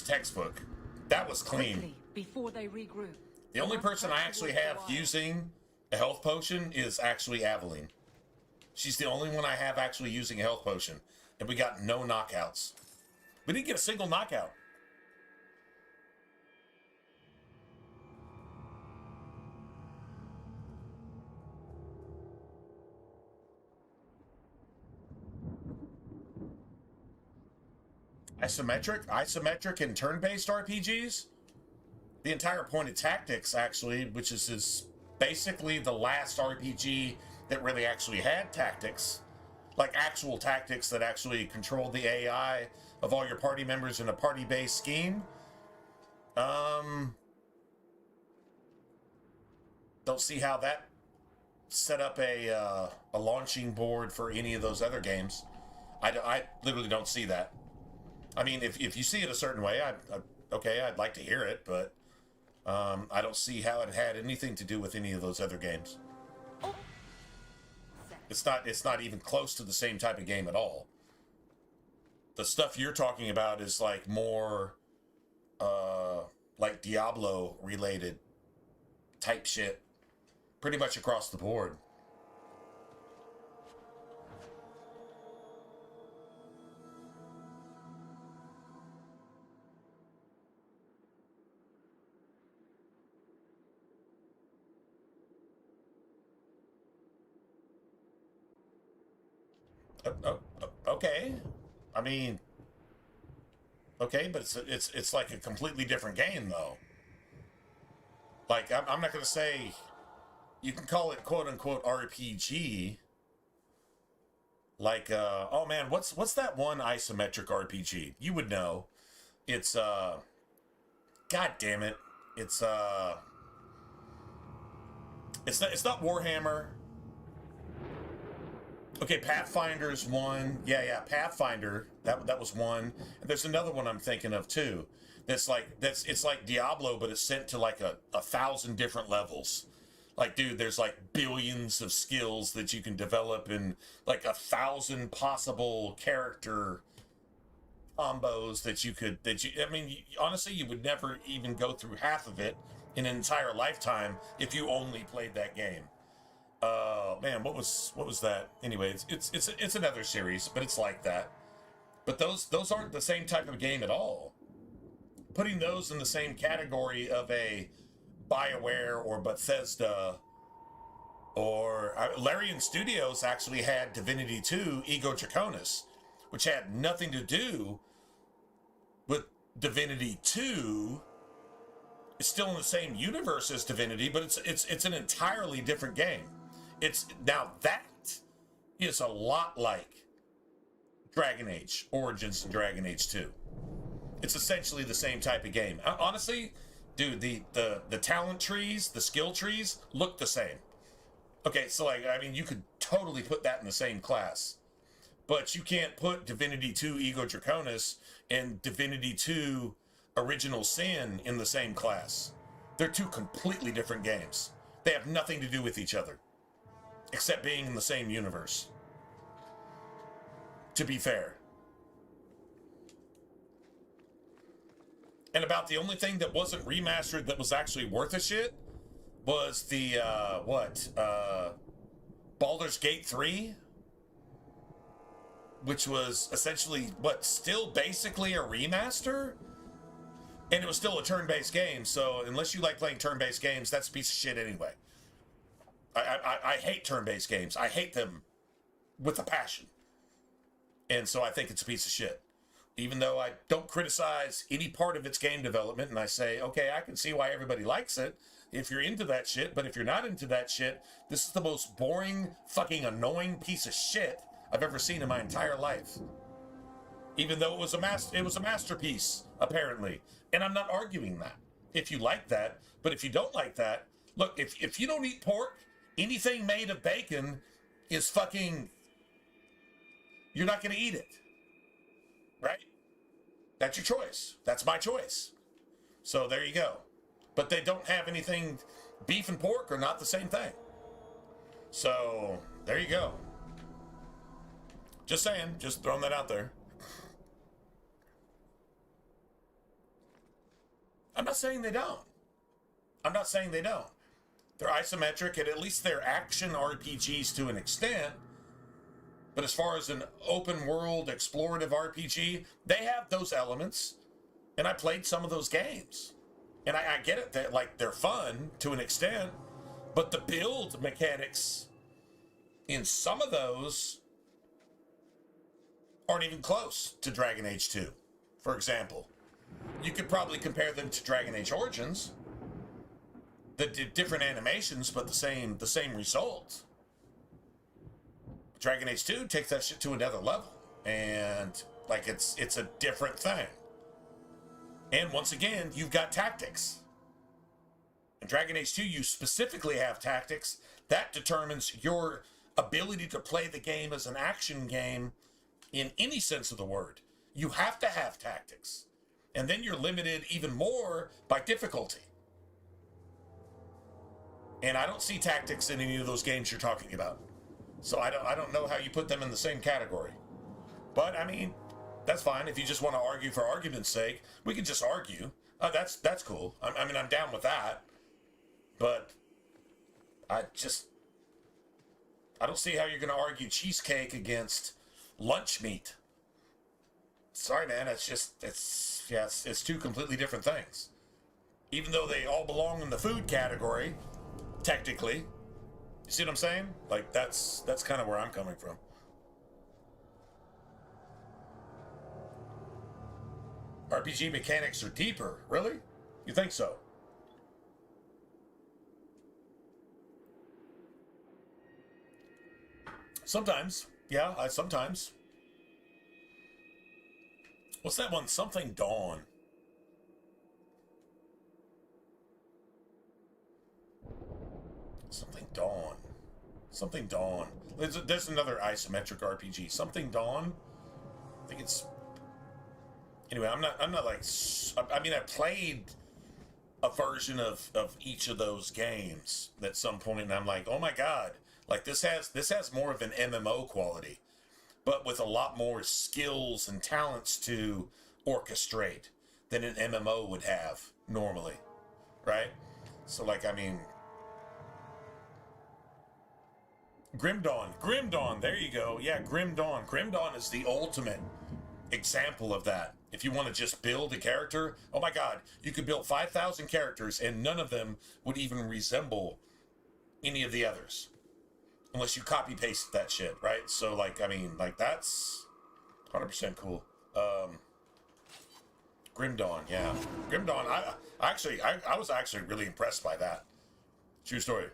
Textbook. That was clean. Quickly, before they regroup. The only person I actually have using a health potion is actually Aveline. She's the only one I have actually using a health potion. And we got no knockouts. We didn't get a single knockout. Isometric and turn-based RPGs? The entire point of Tactics, actually, which is basically the last RPG that really actually had tactics, like actual tactics that actually controlled the AI of all your party members in a party-based scheme. Don't see how that set up a launching board for any of those other games. I literally don't see that. I mean, if you see it a certain way, okay, I'd like to hear it, but I don't see how it had anything to do with any of those other games. It's not even close to the same type of game at all. The stuff you're talking about is like more like Diablo related type shit, pretty much across the board. Okay, I mean, okay, but it's like a completely different game though. Like I'm not gonna say you can call it quote unquote RPG. Like oh man, what's that one isometric RPG? You would know. It's God damn it, it's not Warhammer. Okay, Pathfinder's one. Yeah, Pathfinder. That was one. And there's another one I'm thinking of too. It's like Diablo, but it's sent to like a 1,000 different levels. Like, dude, there's like billions of skills that you can develop in like 1,000 possible character combos I mean, honestly, you would never even go through half of it in an entire lifetime if you only played that game. Man, what was that? Anyway, it's another series, but it's like that. But those aren't the same type of game at all. Putting those in the same category of a BioWare or Bethesda or Larian Studios actually had Divinity 2 Ego Draconis, which had nothing to do with Divinity 2. It's still in the same universe as Divinity, but it's an entirely different game. Now that is a lot like Dragon Age Origins and Dragon Age 2. It's essentially the same type of game. Honestly, dude, the talent trees, the skill trees look the same. Okay, so like, I mean, you could totally put that in the same class, but you can't put Divinity 2 Ego Draconis and Divinity 2 Original Sin in the same class. They're two completely different games. They have nothing to do with each other, except being in the same universe. To be fair. And about the only thing that wasn't remastered that was actually worth a shit was the, Baldur's Gate 3? Which was essentially, still basically a remaster? And it was still a turn-based game, so unless you like playing turn-based games, that's a piece of shit anyway. I hate turn-based games. I hate them with a passion. And so I think it's a piece of shit. Even though I don't criticize any part of its game development, and I say, okay, I can see why everybody likes it if you're into that shit, but if you're not into that shit, this is the most boring, fucking annoying piece of shit I've ever seen in my entire life. Even though it was a masterpiece, apparently. And I'm not arguing that. If you like that, but if you don't like that, look, if you don't eat pork, anything made of bacon is fucking, you're not going to eat it. Right? That's your choice. That's my choice. So there you go. But they don't have anything, beef and pork are not the same thing. So there you go. Just saying, just throwing that out there. I'm not saying they don't. I'm not saying they don't. They're isometric, and at least they're action RPGs to an extent. But as far as an open world explorative RPG, they have those elements. And I played some of those games. And I get it, that like they're fun to an extent, but the build mechanics in some of those aren't even close to Dragon Age 2, for example. You could probably compare them to Dragon Age Origins. The different animations, but the same result. Dragon Age 2 takes that shit to another level. And like it's a different thing. And once again, you've got tactics. In Dragon Age 2, you specifically have tactics. That determines your ability to play the game as an action game in any sense of the word. You have to have tactics. And then you're limited even more by difficulty. And I don't see tactics in any of those games you're talking about. So I don't know how you put them in the same category. But, I mean, that's fine. If you just want to argue for argument's sake, we can just argue. That's cool. I mean, I'm down with that. But I don't see how you're going to argue cheesecake against lunch meat. Sorry, man. It's two completely different things. Even though they all belong in the food category, technically. You see what I'm saying? Like, that's kind of where I'm coming from. RPG mechanics are deeper. Really? You think so? Sometimes. Yeah, sometimes. What's that one? Something Dawn. Something Dawn. There's another isometric RPG. Something Dawn. I think it's... Anyway, I'm not like... I mean, I played a version of each of those games at some point, and I'm like, oh my god. Like, this has more of an MMO quality, but with a lot more skills and talents to orchestrate than an MMO would have normally, right? So, like, I mean... Grim Dawn, there you go. Yeah, Grim Dawn. Grim Dawn is the ultimate example of that. If you want to just build a character, oh my god, you could build 5,000 characters and none of them would even resemble any of the others. Unless you copy-paste that shit, right? So, like, I mean, like, that's 100% cool. Grim Dawn, yeah. Grim Dawn, I was actually really impressed by that. True story.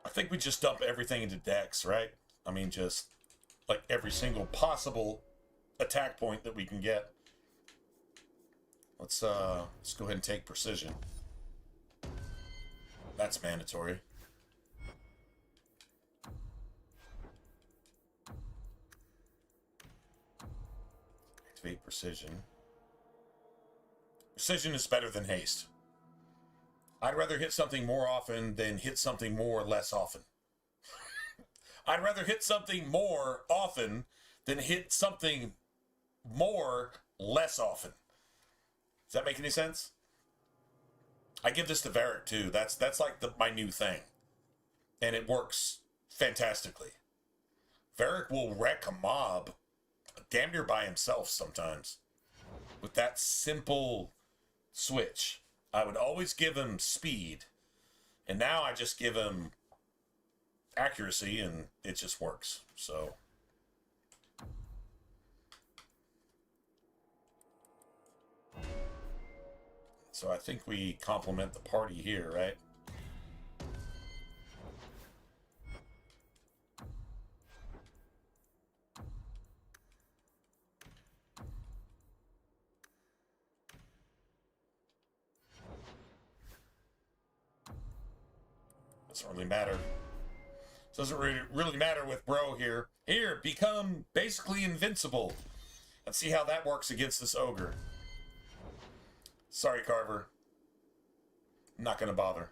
I think we just dump everything into Dex, right? I mean, just like every single possible attack point that we can get. Let's go ahead and take precision. That's mandatory. Activate precision. Precision is better than haste. I'd rather hit something more often than hit something more less often. I'd rather hit something more often than hit something more less often. Does that make any sense? I give this to Varric too. That's like my new thing. And it works fantastically. Varric will wreck a mob damn near by himself sometimes. With that simple switch. I would always give him speed, and now I just give him accuracy, and it just works. So I think we complement the party here, right? Doesn't really matter. Doesn't really matter with bro here. Here, become basically invincible. Let's see how that works against this ogre. Sorry, Carver. I'm not gonna bother.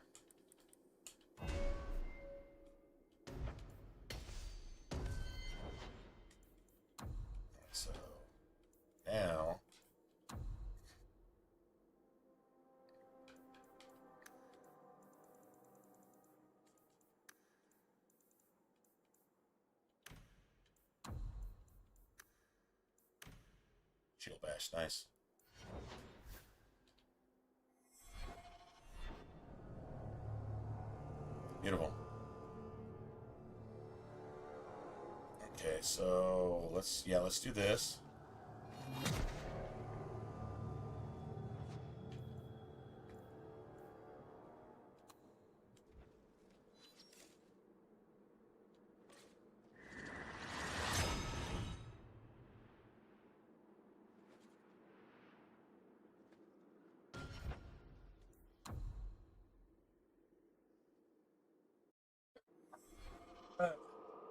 So now shield bash, nice. Beautiful. Okay, so let's do this.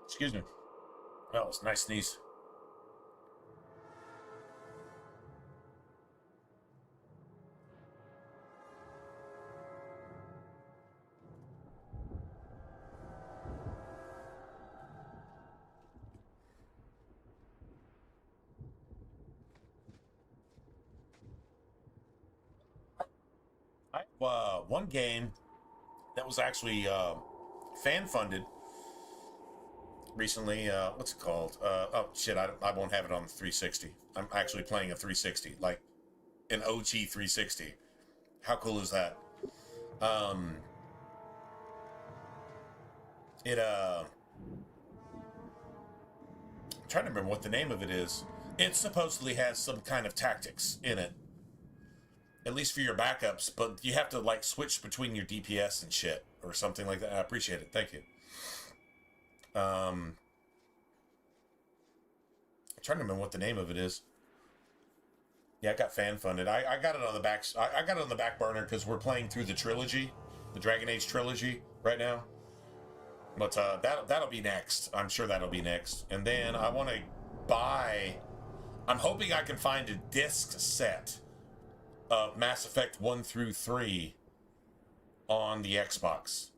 Excuse me. Well, it's a nice sneeze. One game that was actually fan funded recently. What's it called? Oh shit! I won't have it on the 360. I'm actually playing a 360, like an OG 360. How cool is that? I'm trying to remember what the name of it is. It supposedly has some kind of tactics in it, at least for your backups, but you have to like switch between your DPS and shit or something like that. I appreciate it. Thank you. I'm trying to remember what the name of it is. Yeah, I got fan funded. I got it on the back. I got it on the back burner because we're playing through the trilogy, the Dragon Age trilogy right now. But that'll be next. I'm sure that'll be next. And then I want to buy. I'm hoping I can find a disc set of Mass Effect 1 through 3 on the Xbox.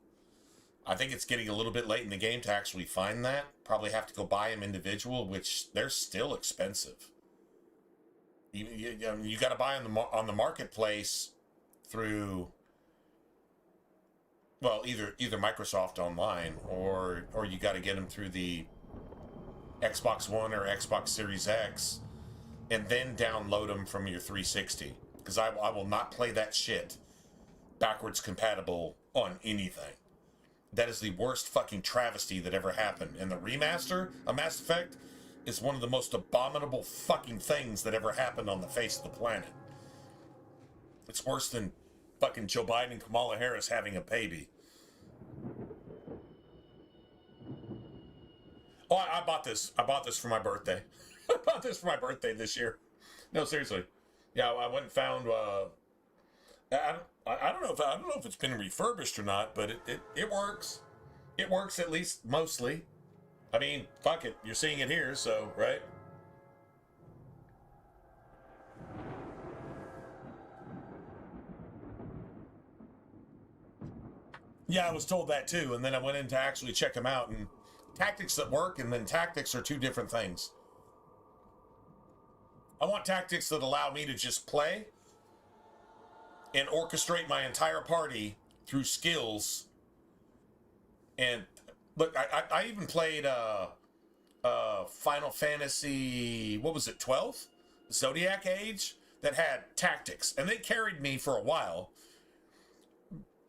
I think it's getting a little bit late in the game to actually find that. Probably have to go buy them individual, which they're still expensive. You got to buy on the marketplace through, well, either Microsoft Online or you got to get them through the Xbox One or Xbox Series X, and then download them from your 360. Because I will not play that shit backwards compatible on anything. That is the worst fucking travesty that ever happened. And the remaster of Mass Effect is one of the most abominable fucking things that ever happened on the face of the planet. It's worse than fucking Joe Biden and Kamala Harris having a baby. Oh, I bought this. I bought this for my birthday. I bought this for my birthday this year. No, seriously. Yeah, I went and found. I don't know if it's been refurbished or not, but it works. It works at least mostly. I mean, fuck it. You're seeing it here, so right. Yeah, I was told that too, and then I went in to actually check them out, and tactics that work and then tactics are two different things. I want tactics that allow me to just play and orchestrate my entire party through skills. And look, I even played Final Fantasy, what was it, 12? Zodiac Age? that had tactics, and they carried me for a while,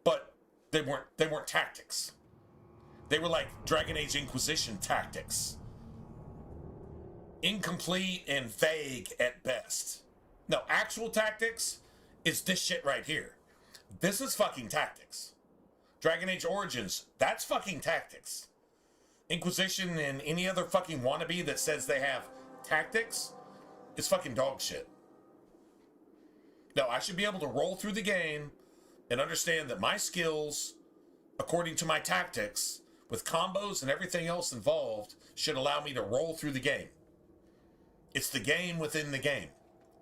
but they weren't tactics. They were like Dragon Age Inquisition tactics. Incomplete and vague at best. No, actual tactics is this shit right here. This is fucking tactics. Dragon Age Origins, that's fucking tactics. Inquisition and any other fucking wannabe that says they have tactics is fucking dog shit. No, I should be able to roll through the game and understand that my skills, according to my tactics, with combos and everything else involved, should allow me to roll through the game. It's the game within the game.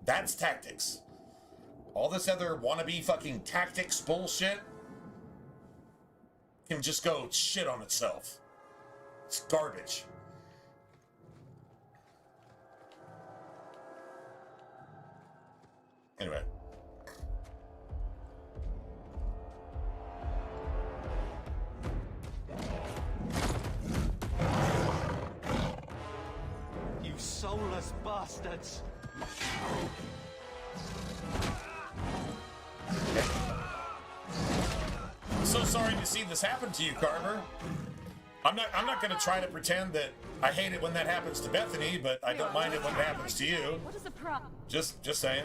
That's tactics. All this other wannabe fucking tactics bullshit can just go shit on itself. It's garbage. Anyway. You soulless bastards! So sorry to see this happen to you, Carver. I'm not going to try to pretend that I hate it when that happens to Bethany, but I don't mind it when it happens to you. What is the problem? Just saying.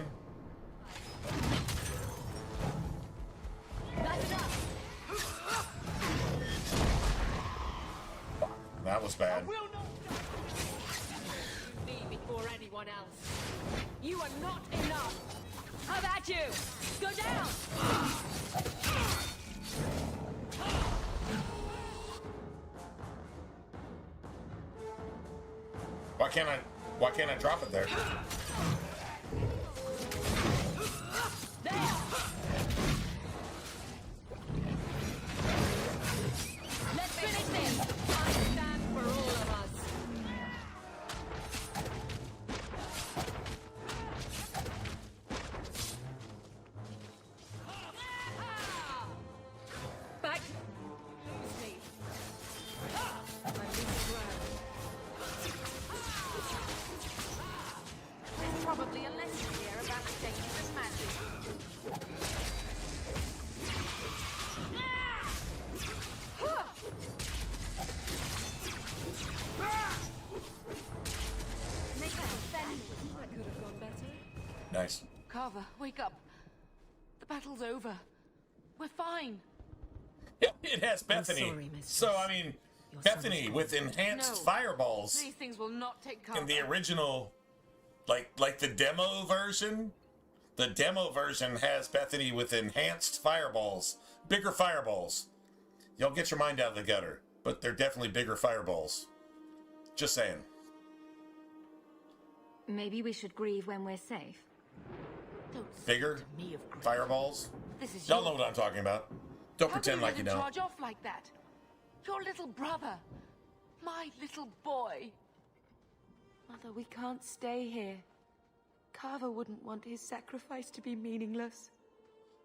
That was bad. Me before anyone else. You are not enough. How about you? Go down. Why can't I drop it there? There. Let's finish this. I stand for all of us. Back. Lose me. I lose ground. There's probably a lesson here about dangerous magic. Make that offend. That could have gone better. Nice. Carver, wake up. The battle's over. We're fine. Yeah, it has Bethany. sorry, mistress. So I mean, Your son Bethany is with enhanced No. fireballs These things will not take cover. in the original, like the demo version. The demo version has Bethany with enhanced fireballs, bigger fireballs. Y'all get your mind out of the gutter, but they're definitely bigger fireballs. Just saying. Maybe we should grieve when we're safe. Don't speak Bigger to me of grief. fireballs. This is Y'all your know what I'm talking about. Don't How pretend can like you let him don't. charge off like that? Your little brother. My little boy. Mother, we can't stay here. Carver wouldn't want his sacrifice to be meaningless.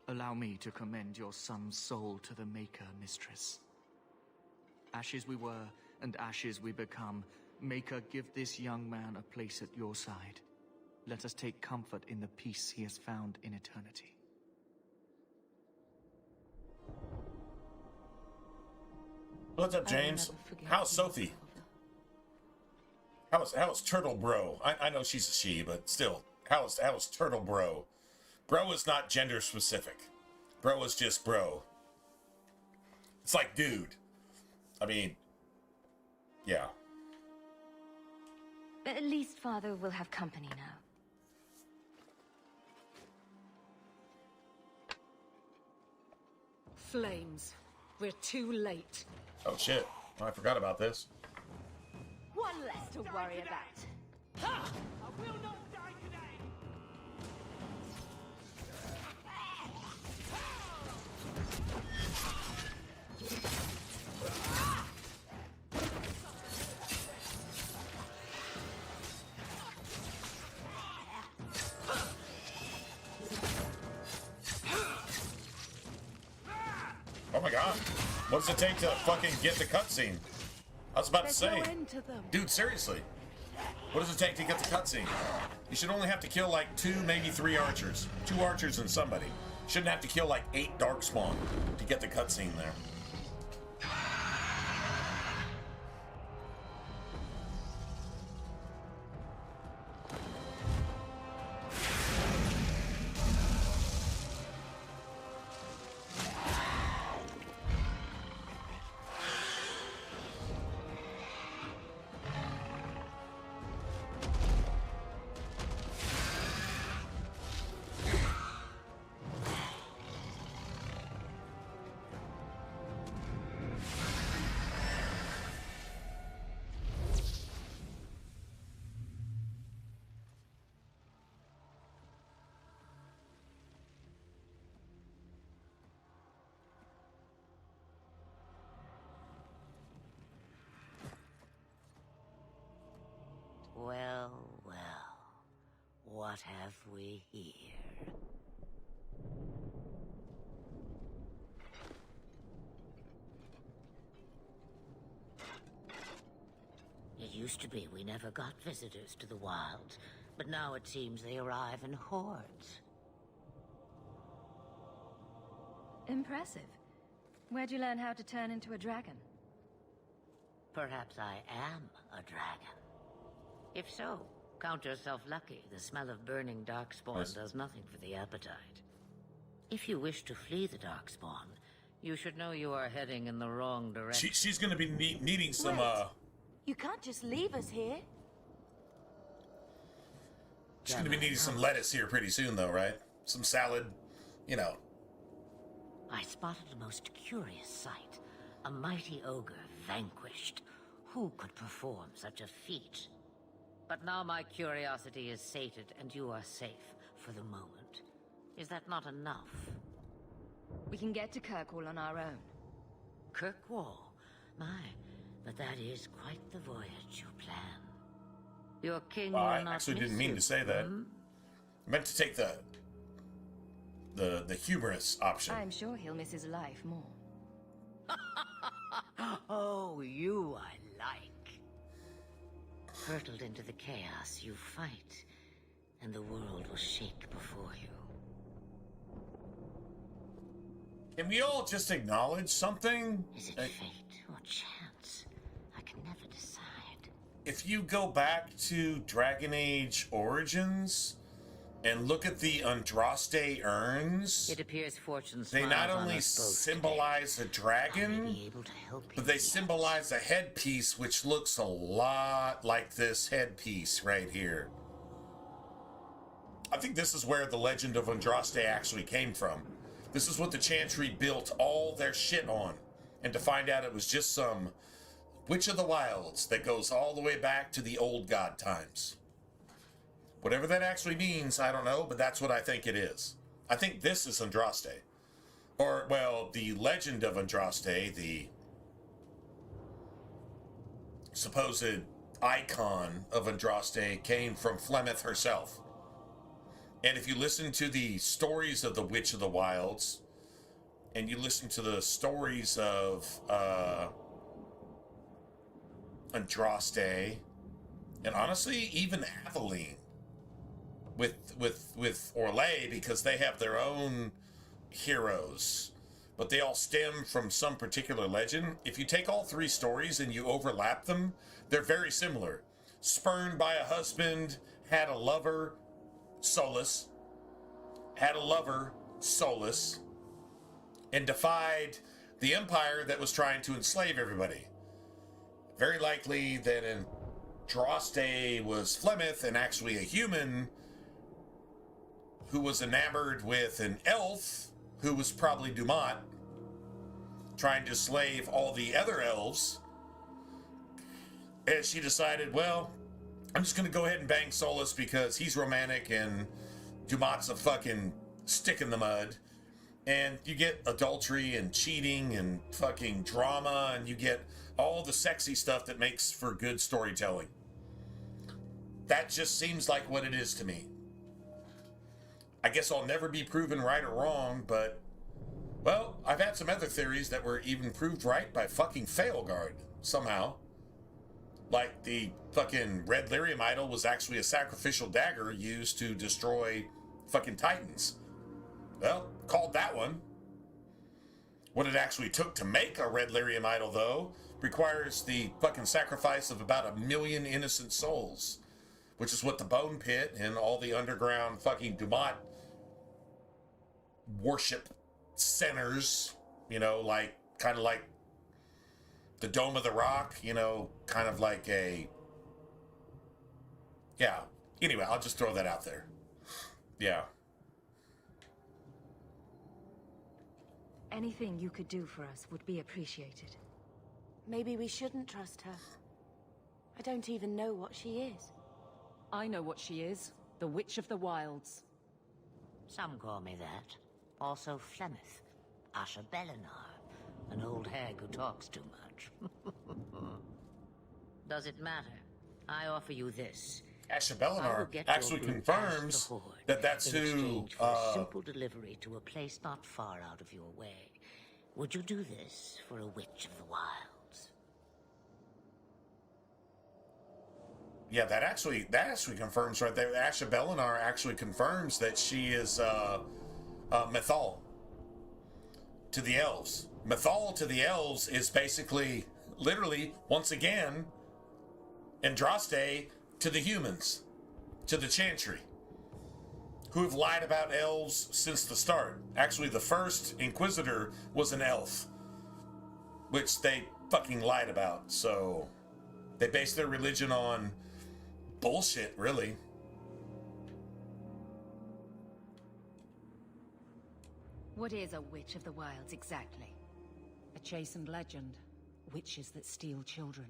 Allow me to commend your son's soul to the Maker, mistress. Ashes we were, and ashes we become. Maker, give this young man a place at your side. Let us take comfort in the peace he has found in eternity. What's up, I will James? never forget How's you, Sophie? How's Turtle Bro? I know she's a she, but still, how's Turtle Bro? Bro is not gender specific. Bro is just bro. It's like dude. I mean, yeah. But at least Father will have company now. Flames. We're too late. Oh shit! I forgot about this. One less to worry about. I will not die today! Oh my god! What does it take to fucking get the cutscene? I was about to There's say, no end to them. dude, seriously. What does it take to get the cutscene? You should only have to kill like 2, maybe 3 archers. 2 archers and somebody. Shouldn't have to kill like 8 darkspawn to get the cutscene there. Well, well, what have we here? It used to be we never got visitors to the wilds, but now it seems they arrive in hordes. Impressive. Where'd you learn how to turn into a dragon? Perhaps I am a dragon. If so, count yourself lucky. The smell of burning darkspawn does nothing for the appetite. If you wish to flee the darkspawn, you should know you are heading in the wrong direction. She's gonna be needing some, Wait. You can't just leave us here. She's gonna be needing some lettuce here pretty soon, though, right? Some salad, you know. I spotted a most curious sight. A mighty ogre vanquished. Who could perform such a feat? But now my curiosity is sated, and you are safe for the moment. Is that not enough? We can get to Kirkwall on our own. Kirkwall? My, but that is quite the voyage you plan. Your king will I not actually miss didn't mean you, to say that. I meant to take the humorous option. I'm sure he'll miss his life more. Oh, you I like. Hurtled into the chaos, you fight, and the world will shake before you. Can we all just acknowledge something? Is it fate or chance? I can never decide. If you go back to Dragon Age Origins and look at the Andraste urns, It appears fortune they smiles not on only us both symbolize a today. I may dragon, be able to help you but they yet. symbolize a headpiece which looks a lot like this headpiece right here. I think this is where the legend of Andraste actually came from. This is what the Chantry built all their shit on. And to find out it was just some Witch of the Wilds that goes all the way back to the old god times. Whatever that actually means, I don't know, but that's what I think it is. I think this is Andraste. Or, well, the legend of Andraste, the supposed icon of Andraste, came from Flemeth herself. And if you listen to the stories of the Witch of the Wilds, and you listen to the stories of Andraste, and honestly, even Aveline, with Orlais, because they have their own heroes, but they all stem from some particular legend. If you take all 3 stories and you overlap them, they're very similar. Spurned by a husband, had a lover, Solus, and defied the empire that was trying to enslave everybody. Very likely that Andraste was Flemeth and actually a human who was enamored with an elf who was probably Dumont, trying to slave all the other elves. And she decided, well, I'm just going to go ahead and bang Solus because he's romantic and Dumont's a fucking stick in the mud. And you get adultery and cheating and fucking drama, and you get all the sexy stuff that makes for good storytelling. That just seems like what it is to me. I guess I'll never be proven right or wrong, but, well, I've had some other theories that were even proved right by fucking Failguard, somehow. Like the fucking red lyrium idol was actually a sacrificial dagger used to destroy fucking titans. Well, called that one. What it actually took to make a red lyrium idol, though, requires the fucking sacrifice of about 1 million innocent souls, which is what the Bone Pit and all the underground fucking Dumat worship centers, you know, like, kind of like the Dome of the Rock, you know, kind of like a, yeah. Anyway, I'll just throw that out there. Yeah. Anything you could do for us would be appreciated. Maybe we shouldn't trust her. I don't even know what she is. I know what she is. The Witch of the Wilds. Some call me that. Also Flemeth, Asher Belinar, an old hag who talks too much. Does it matter? I offer you this. Asher Belinar actually confirms that that's who... for a simple delivery to a place not far out of your way. Would you do this for a Witch of the Wilds? Yeah, that actually confirms right there. Asher Belinar actually confirms that she is Mythal to the elves. Mythal to the elves is basically, literally, once again, Andraste to the humans, to the Chantry, who have lied about elves since the start. Actually, the first Inquisitor was an elf, which they fucking lied about. So they based their religion on bullshit, really. What is a Witch of the Wilds exactly? A chastened legend. Witches that steal children.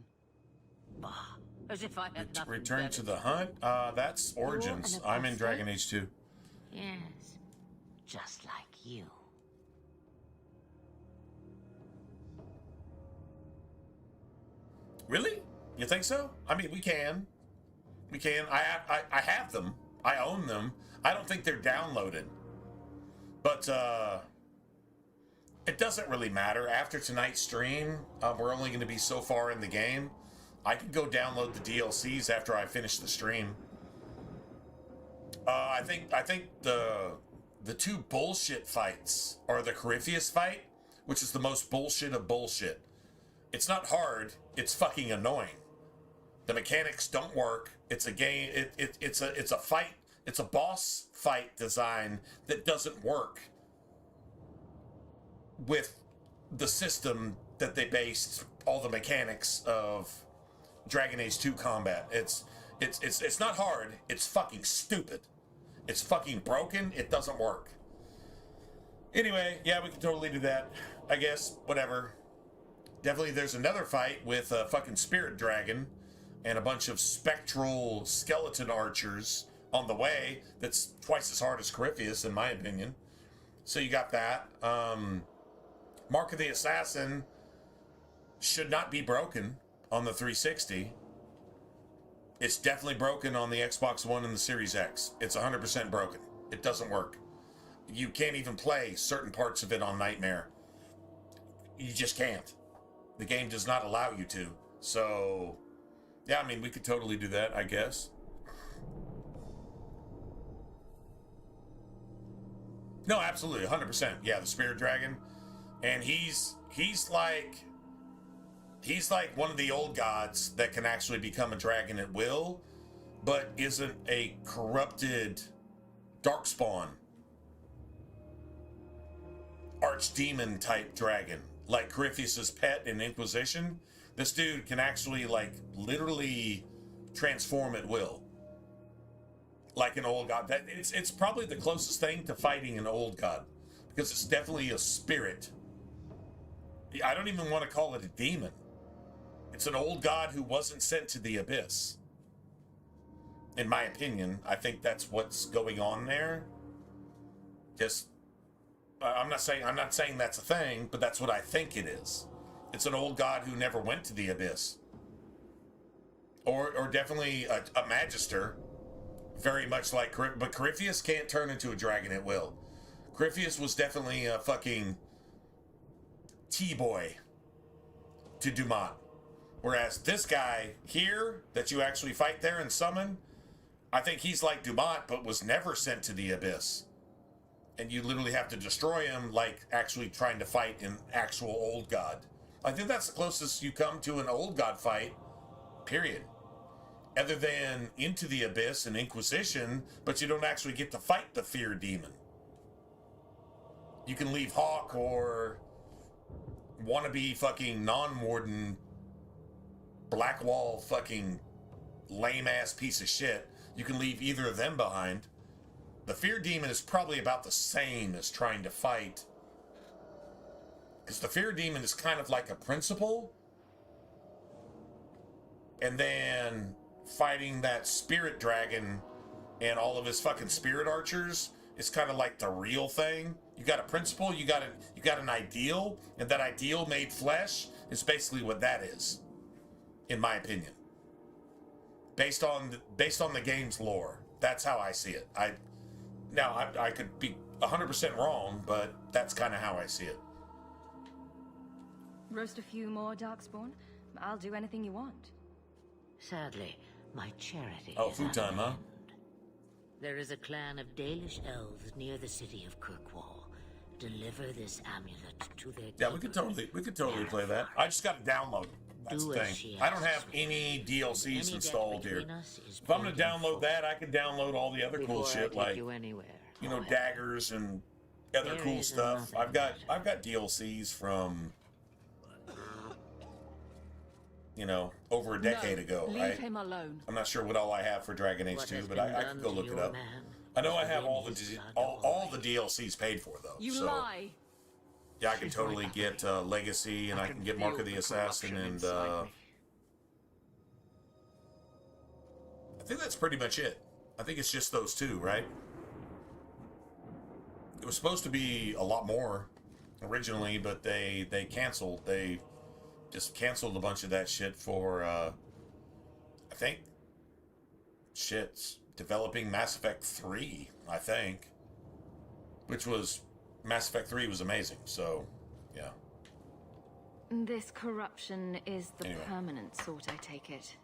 Bah, as if I had nothing Return better to the Hunt? That's Origins. I'm in Dragon Age 2. Yes, just like you. Really? You think so? I mean, we can. We can. I have them. I own them. I don't think they're downloaded. But, it doesn't really matter. After tonight's stream, we're only going to be so far in the game. I can go download the DLCs after I finish the stream. I think the two bullshit fights are the Corypheus fight, which is the most bullshit of bullshit. It's not hard. It's fucking annoying. The mechanics don't work. It's a game. It's a fight. It's a boss fight design that doesn't work with the system that they based all the mechanics of Dragon Age 2 combat. It's not hard. It's fucking stupid. It's fucking broken. It doesn't work. Anyway, yeah, we can totally do that. I guess, whatever. Definitely there's another fight with a fucking spirit dragon and a bunch of spectral skeleton archers on the way that's twice as hard as Corypheus, in my opinion. So you got that. Mark of the Assassin should not be broken on the 360. It's definitely broken on the Xbox One and the Series X. It's 100% broken. It doesn't work. You can't even play certain parts of it on Nightmare. You just can't. The game does not allow you to. So, yeah, I mean, we could totally do that, I guess. No, absolutely, 100%. Yeah, the Spirit Dragon. And he's like one of the old gods that can actually become a dragon at will, but isn't a corrupted darkspawn archdemon type dragon like Corypheus's pet in Inquisition. This dude can actually, like, literally transform at will, like an old god. That it's probably the closest thing to fighting an old god, because it's definitely a spirit. I don't even want to call it a demon. It's an old god who wasn't sent to the abyss. In my opinion, I think that's what's going on there. Just, I'm not saying that's a thing, but that's what I think it is. It's an old god who never went to the abyss. Or definitely a magister, very much like but Corypheus can't turn into a dragon at will. Corypheus was definitely a fucking T-boy to Dumat. Whereas this guy here that you actually fight there and summon, I think he's like Dumont, but was never sent to the Abyss. And you literally have to destroy him like actually trying to fight an actual old god. I think that's the closest you come to an old god fight, period. Other than Into the Abyss and Inquisition, but you don't actually get to fight the Fear Demon. You can leave Hawk or wannabe fucking non-warden Blackwall fucking lame-ass piece of shit. You can leave either of them behind. The Fear Demon is probably about the same as trying to fight. Because the Fear Demon is kind of like a principal. And then fighting that Spirit Dragon and all of his fucking Spirit Archers is kind of like the real thing. You got a principle, you got an ideal, and that ideal made flesh is basically what that is, in my opinion. Based on the game's lore. That's how I see it. I could be 100% wrong, but that's kind of how I see it. Roast a few more Darkspawn? I'll do anything you want. Sadly, my charity Oh, is food time, huh? unending. There is a clan of Dalish elves near the city of Kirkwall. Deliver this amulet to their Yeah, we could totally play that. I just got to download it. That's the thing. I don't have any DLCs installed here. If I'm going to download that, I can download all the other cool shit like, you know, daggers and other cool stuff. I've got DLCs from, you know, over a decade ago, right? Leave him alone. I'm not sure what all I have for Dragon Age 2, but I can go look it up. I know I have all the DLCs paid for though. You lie. Yeah, I can totally get Legacy, and I can get Mark of the Assassin, and I think that's pretty much it. I think it's just those two, right? It was supposed to be a lot more originally, but they canceled. They just canceled a bunch of that shit for, I think, developing Mass Effect 3, I think, which was... Mass Effect 3 was amazing, so, yeah. This corruption is the permanent sort, I take it.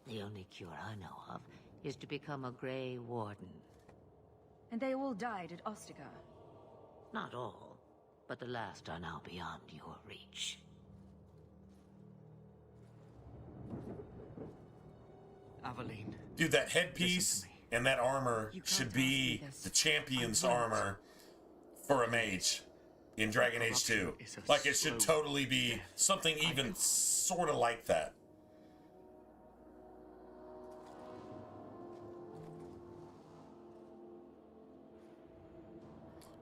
The only cure I know of is to become a Grey Warden. And they all died at Ostagar? Not all, but the last are now beyond your reach. Aveline. Dude, that headpiece and that armor should be the champion's armor for a mage in Dragon Age 2. Like, it should totally be something even sort of like that.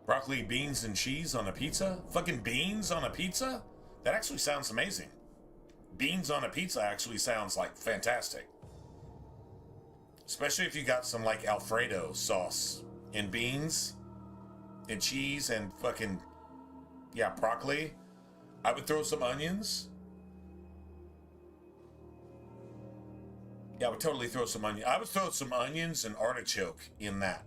Broccoli, beans, and cheese on a pizza? Fucking beans on a pizza? That actually sounds amazing. Beans on a pizza actually sounds, like, fantastic. Especially if you got some, like, Alfredo sauce and beans and cheese and fucking, yeah, broccoli. I would throw some onions. Yeah, I would totally throw some onions. I would throw some onions and artichoke in that.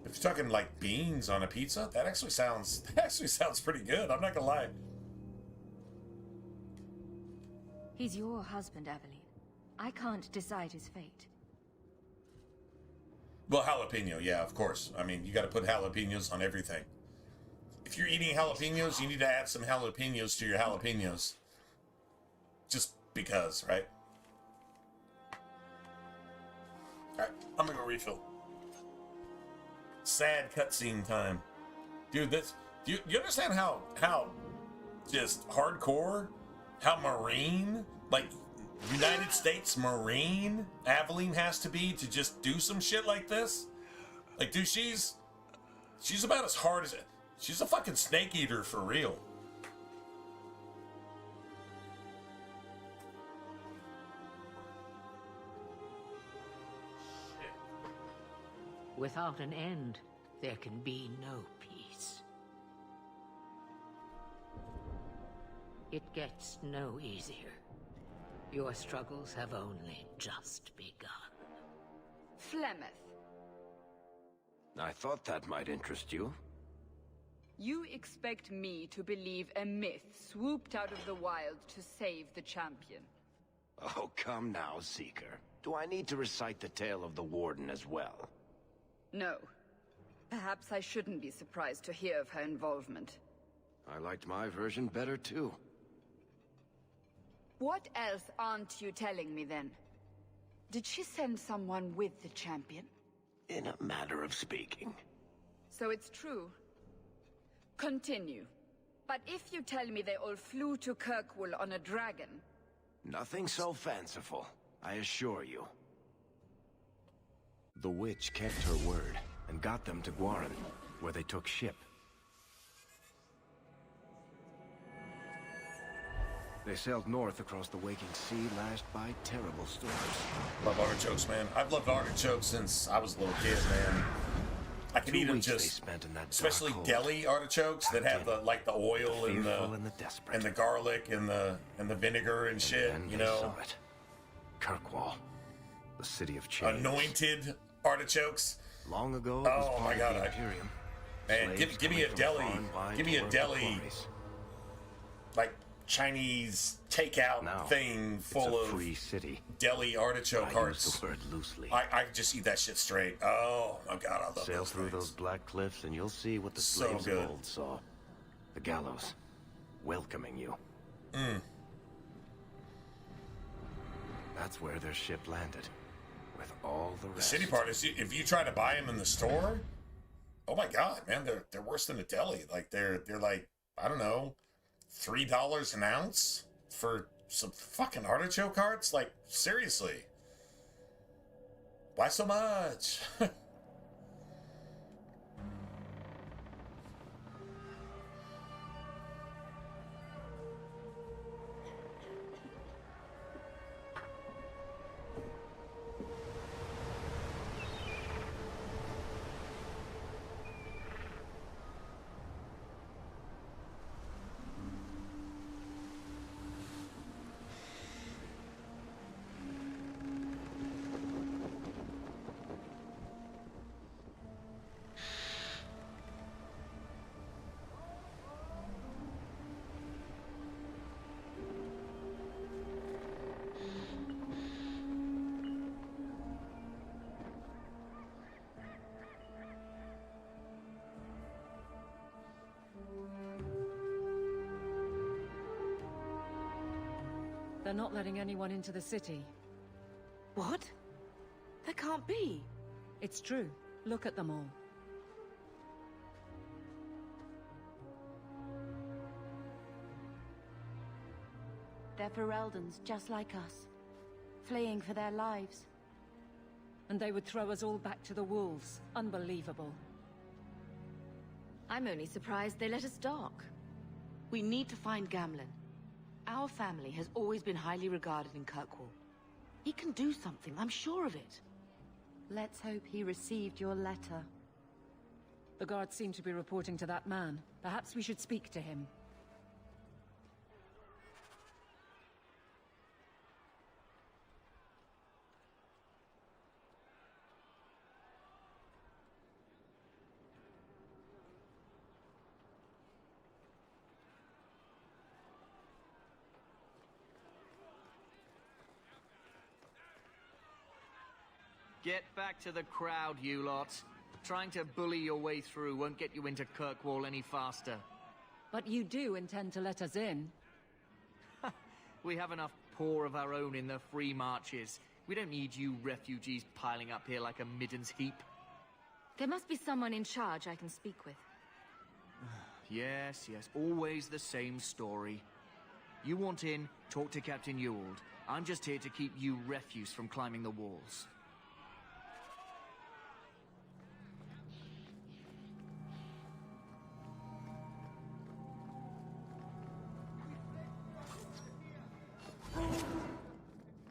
If you're talking like beans on a pizza, that actually sounds pretty good. I'm not gonna lie. He's your husband, Aveline. I can't decide his fate. Well, jalapeno, yeah, of course. I mean, you got to put jalapenos on everything. If you're eating jalapenos, you need to add some jalapenos to your jalapenos. Just because, right? Alright, I'm gonna go refill. Sad cutscene time. Dude, this... Do you understand how just hardcore, how Marine, like... United States Marine Aveline has to be to just do some shit like this? Like, dude, she's about as hard as it. She's a fucking snake eater for real. Shit. Without an end, there can be no peace. It gets no easier. Your struggles have only just begun. Flemeth. I thought that might interest you. You expect me to believe a myth swooped out of the wild to save the champion? Oh, come now, Seeker. Do I need to recite the tale of the Warden as well? No. Perhaps I shouldn't be surprised to hear of her involvement. I liked my version better, too. What else aren't you telling me, then? Did she send someone with the champion? In a matter of speaking. So it's true. Continue. But if you tell me they all flew to Kirkwall on a dragon... Nothing so fanciful, I assure you. The witch kept her word, and got them to Guaran, where they took ship. They sailed north across the waking sea, lashed by terrible storms. Love artichokes, man. I've loved artichokes since I was a little kid, man. I can eat them just, especially deli artichokes that have the like the oil and the garlic and the vinegar and shit. And you know, saw it. Kirkwall, the city of chains. Anointed artichokes. Long ago, it was part of the Imperium. Man, give me a deli. Give me a deli. Like Chinese takeout thing full of free city. Deli artichoke hearts. Use the word loosely. I just eat that shit straight. Oh my god, I love Sail those through things. those black cliffs and you'll see what the So slaves good. of old saw. The gallows, welcoming you. That's where their ship landed, with all the The rest. shitty part is if you try to buy them in the store, oh my god, man, they're worse than a deli. Like they're like, I don't know, $3 an ounce for some fucking artichoke hearts? Like, seriously. Why so much? They're not letting anyone into the city. What? That can't be. It's true. Look at them all. They're Fereldans, just like us. Fleeing for their lives. And they would throw us all back to the wolves. Unbelievable. I'm only surprised they let us dock. We need to find Gamlen. Our family has always been highly regarded in Kirkwall. He can do something, I'm sure of it. Let's hope he received your letter. The guards seem to be reporting to that man. Perhaps we should speak to him. Get back to the crowd, you lot. Trying to bully your way through won't get you into Kirkwall any faster. But you do intend to let us in? We have enough poor of our own in the free marches. We don't need you refugees piling up here like a midden's heap. There must be someone in charge I can speak with. Yes, always the same story. You want in, talk to Captain Ewald. I'm just here to keep you refuse from climbing the walls.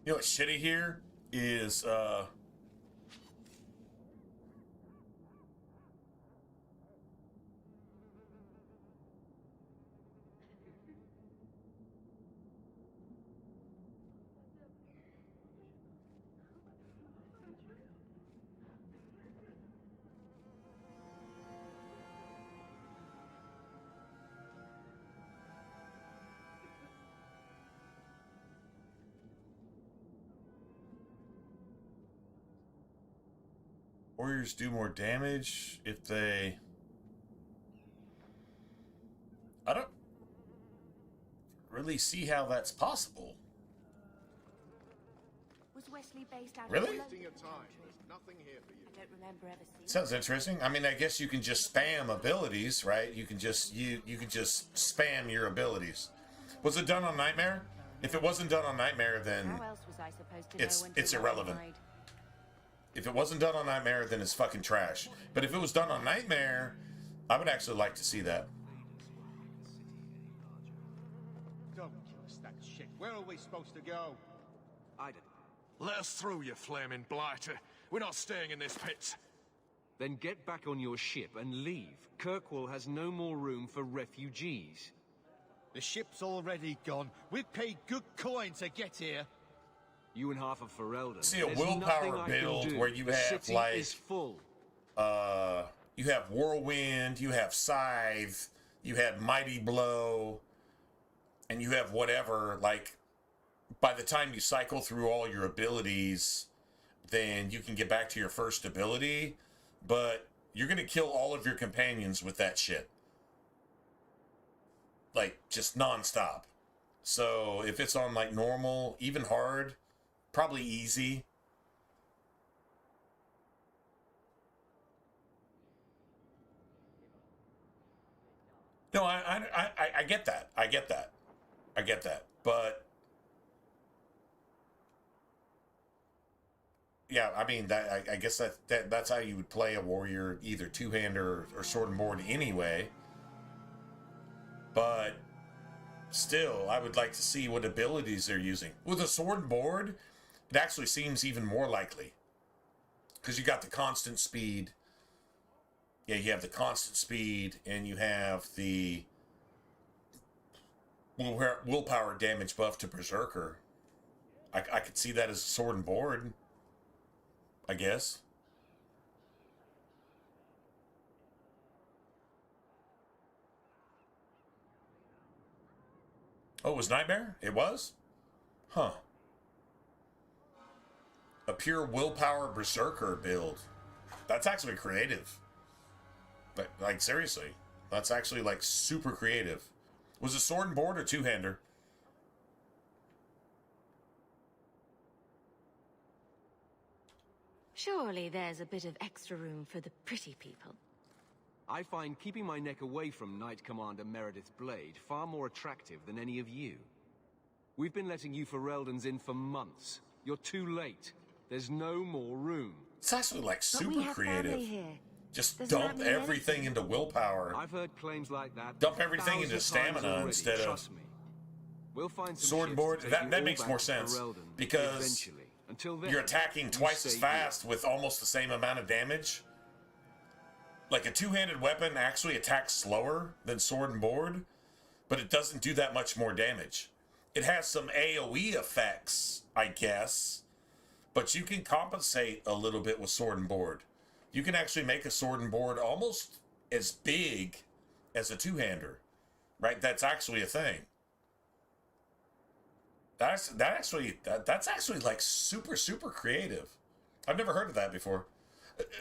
You know what's shitty here is, Warriors do more damage if they... I don't really see how that's possible. Was Wesley based out Really? of London? I don't remember ever seeing. Sounds interesting. I mean, I guess you can just spam abilities, right? You can just you can just spam your abilities. Was it done on Nightmare? If it wasn't done on Nightmare, then How else was I supposed to know when it's to irrelevant. hide? If it wasn't done on Nightmare, then it's fucking trash. But if it was done on Nightmare, I would actually like to see that. Don't give us that shit. Where are we supposed to go? I don't. Let us through, you flaming blighter. We're not staying in this pit. Then get back on your ship and leave. Kirkwall has no more room for refugees. The ship's already gone. We've paid good coin to get here. You and half of Ferelden. See a There's willpower nothing I can build do. where you The have city like is full. you have Whirlwind, you have Scythe, you have Mighty Blow, and you have whatever. Like by the time you cycle through all your abilities, then you can get back to your first ability, but you're gonna kill all of your companions with that shit. Like just nonstop. So if it's on like normal, even hard, probably easy. No, I get that. I get that. I get that. But yeah, I mean that I guess that's how you would play a warrior, either two-hander or sword and board anyway. But still, I would like to see what abilities they're using. With a sword and board, it actually seems even more likely. Because you got the constant speed. Yeah, you have the constant speed, and you have the willpower damage buff to Berserker. I could see that as a sword and board, I guess. Oh, it was Nightmare? It was? Huh. A pure willpower Berserker build. That's actually creative. Like, seriously. That's actually, like, super creative. Was it sword and board or two-hander? Surely there's a bit of extra room for the pretty people. I find keeping my neck away from Knight Commander Meredith Blade far more attractive than any of you. We've been letting you Fereldans in for months. You're too late. There's no more room. It's actually like But we super have creative. family here. Just Doesn't dump that mean everything into willpower. I've heard claims like that. Dump everything into 1,000 times stamina already, instead of trust me. We'll find some sword and ships board. to take That you that all makes back more to sense Ferelden, because eventually. Until then, you're attacking you twice as stay fast here. with almost the same amount of damage. Like a two-handed weapon actually attacks slower than sword and board, but it doesn't do that much more damage. It has some AoE effects, I guess, but you can compensate a little bit with sword and board. You can actually make a sword and board almost as big as a two-hander, right? That's actually a thing. That's actually like super creative. I've never heard of that before.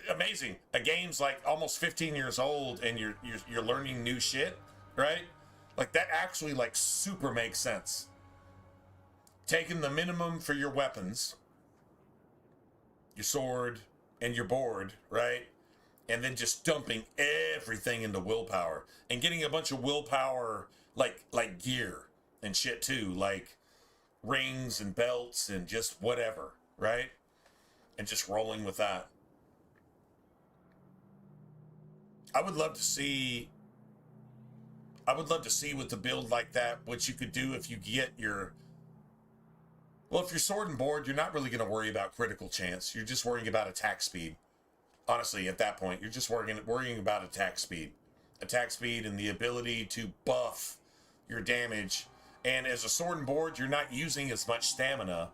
Amazing. A game's like almost 15 years old and you're learning new shit, right? Like that actually like super makes sense. Taking the minimum for your weapons, your sword and your board, right? And then just dumping everything into willpower and getting a bunch of willpower like gear and shit too, like rings and belts and just whatever, right? And just rolling with that. I would love to see with a build like that what you could do if you get your... Well, if you're sword and board, you're not really going to worry about critical chance. You're just worrying about attack speed. Honestly, at that point, you're just worrying about attack speed. Attack speed and the ability to buff your damage. And as a sword and board, you're not using as much stamina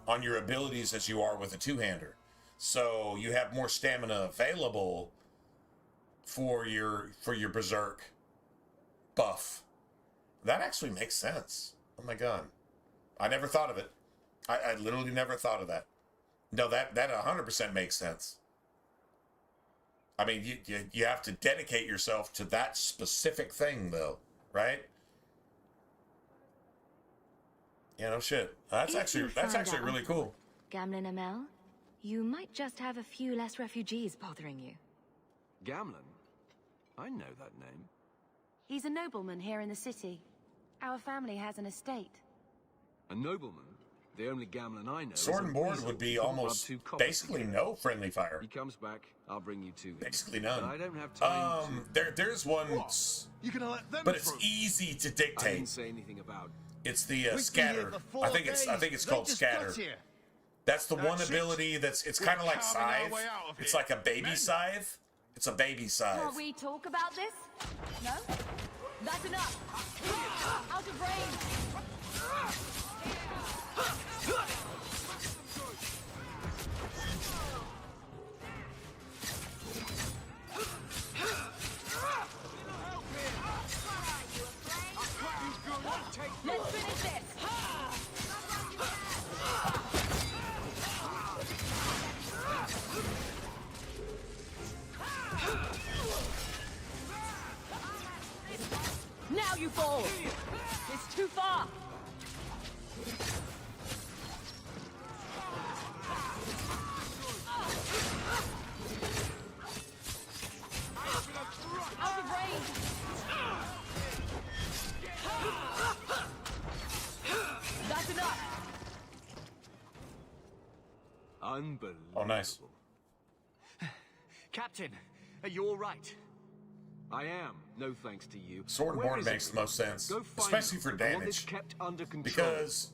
on your abilities as you are with a two-hander. So you have more stamina available for your berserk buff. That actually makes sense. Oh my god. I never thought of it. I literally never thought of that. No, that 100% makes sense. I mean, you have to dedicate yourself to that specific thing, though, right? Yeah, no shit. That's actually really cool. Gamlen Amel, you might just have a few less refugees bothering you. Gamlen? I know that name. He's a nobleman here in the city. Our family has an estate. A nobleman? The only Gamlen I know. Sword and board would be almost basically no friendly fire. He comes back, I'll bring you to him. Basically none. But I don't have time there's one, You gonna let them but it's through? easy to I dictate. didn't say anything about. It's the We've scatter. been here for I think it's called scatter. That's the one ability it's kind of like scythe. It's like a baby scythe. It's a baby scythe. Can't we talk about this? No? That's enough! Out of range! Let's finish this! Now you fall! It's too far! Out of range! That's enough! Unbelievable. Oh, nice. Captain, are you all right? I am. No thanks to you. Sword and Where board is makes it? the most sense, Go find especially it. for I want this damage. kept under control. Because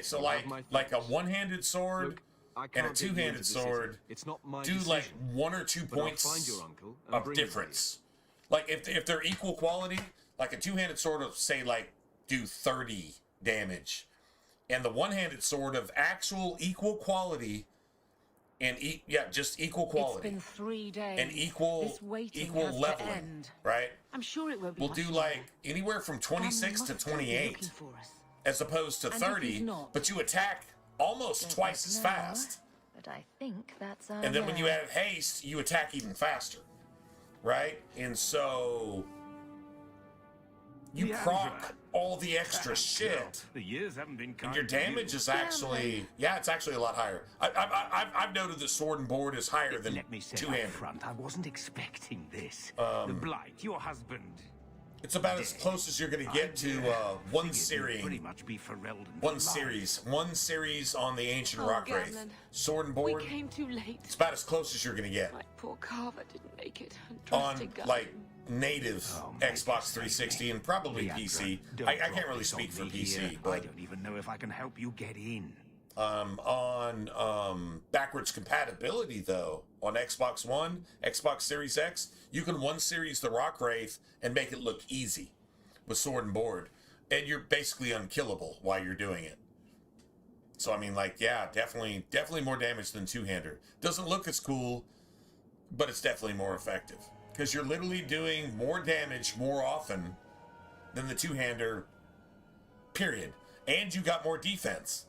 so like a one-handed sword Look, I and a can't get you into two-handed the city. sword It's not my do decision. like 1 or 2 But I'll points find your uncle and of bring him to difference. Like if they're equal quality, like a two-handed sword will say like do 30 damage, and the one-handed sword of actual equal quality and just equal quality. It's been 3 days. And equal This waiting equal has to leveling, end. right? I'm sure it won't be We'll much do longer. like anywhere from 26 to Gamlen must be 28, looking for us. as opposed to And if 30. he's not, But you attack almost twice as know, fast. But I think that's And then when you add haste, you attack even faster, right? And so you proc all the extra shit, The years haven't been and kind your to you. damage is actually it's actually a lot higher. I've noted that sword and board is higher than Let me say up two-handed. front, I wasn't expecting this. The Blight, your husband. It's about as close as you're going to get to one series. Pretty much be Ferelden. One series on the Ancient Rock Wraith. Gamlen. Sword and We board. came too late. It's about as close as you're going to get My poor Carver didn't make it. And on trusted God. like native Xbox 360 and probably PC. I can't really speak for PC, I but don't even know if I can help you get in. on backwards compatibility though, on Xbox One, Xbox Series X, you can one series the Rock Wraith and make it look easy with sword and board, and you're basically unkillable while you're doing it. So I mean, like, yeah, definitely more damage than two-hander. Doesn't look as cool, but it's definitely more effective because you're literally doing more damage more often than the two-hander, period. And you got more defense.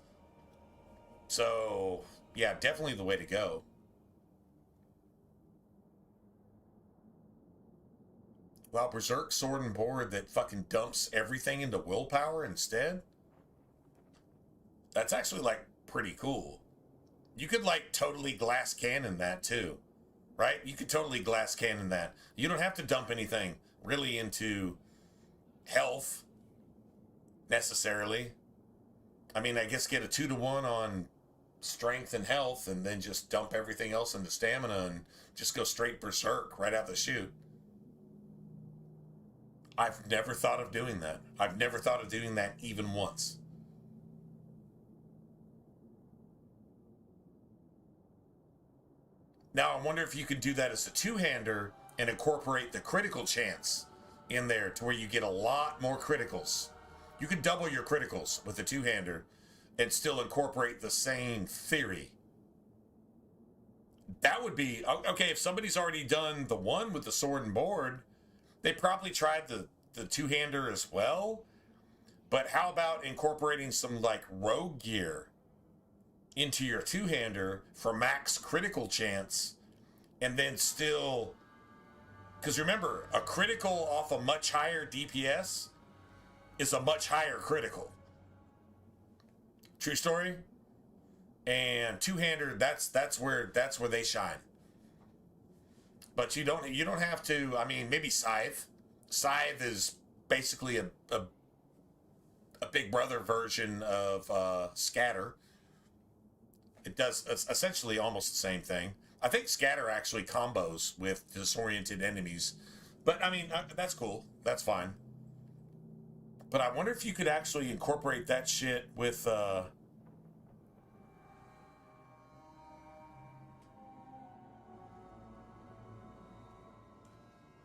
So, yeah, definitely the way to go. Wow, Berserk sword and board that fucking dumps everything into willpower instead? That's actually, like, pretty cool. You could, like, totally glass cannon that, too. Right? You could totally glass cannon that. You don't have to dump anything really into health, necessarily. I mean, I guess get a 2-to-1 on strength and health, and then just dump everything else into stamina and just go straight berserk right out the chute. I've never thought of doing that. I've never thought of doing that even once. Now, I wonder if you could do that as a two-hander and incorporate the critical chance in there to where you get a lot more criticals. You could double your criticals with a two-hander and still incorporate the same theory. That would be... Okay, if somebody's already done the one with the sword and board, they probably tried the two-hander as well. But how about incorporating some, like, rogue gear into your two-hander for max critical chance, and then still Because remember, a critical off a much higher DPS is a much higher critical. True story. And two-hander, that's where they shine. But you don't have to. I mean, maybe Scythe. Scythe is basically a big brother version of Scatter. It does essentially almost the same thing. I think Scatter actually combos with disoriented enemies. But, I mean, that's cool. That's fine. But I wonder if you could actually incorporate that shit with...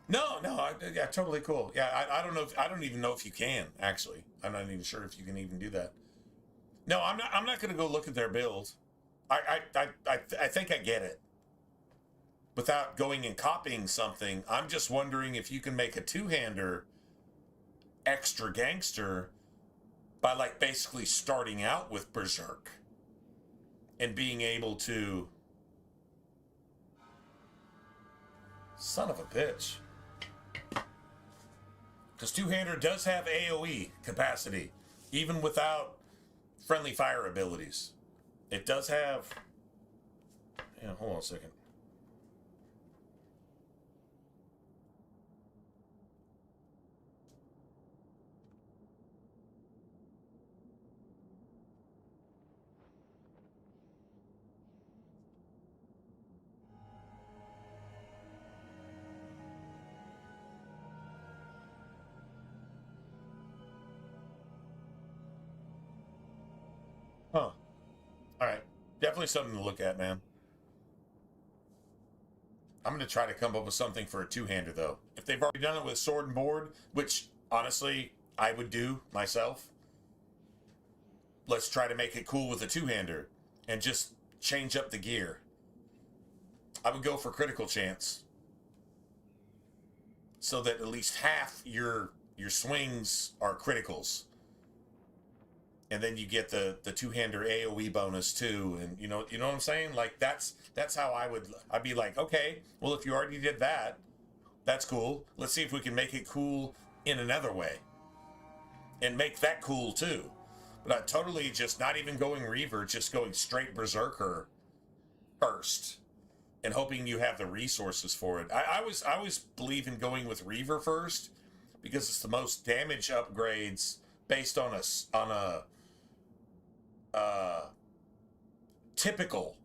No, yeah, totally cool. Yeah, I don't know. I don't even know if you can, actually. I'm not even sure if you can even do that. No, I'm not going to go look at their build. I think I get it. Without going and copying something, I'm just wondering if you can make a two-hander extra gangster by, like, basically starting out with Berserk and being able to... Son of a bitch. Because two-hander does have AoE capacity, even without friendly fire abilities. It does have... Yeah, hold on a second. Huh. Alright. Definitely something to look at, man. I'm going to try to come up with something for a two-hander, though. If they've already done it with sword and board, which, honestly, I would do myself, let's try to make it cool with a two-hander and just change up the gear. I would go for critical chance so that at least half your swings are criticals. And then you get the two-hander AoE bonus too, and you know what I'm saying? Like that's how I'd be like, okay, well if you already did that, that's cool. Let's see if we can make it cool in another way, and make that cool too. But I totally just not even going Reaver, just going straight Berserker first, and hoping you have the resources for it. I always believe in going with Reaver first because it's the most damage upgrades based on a typical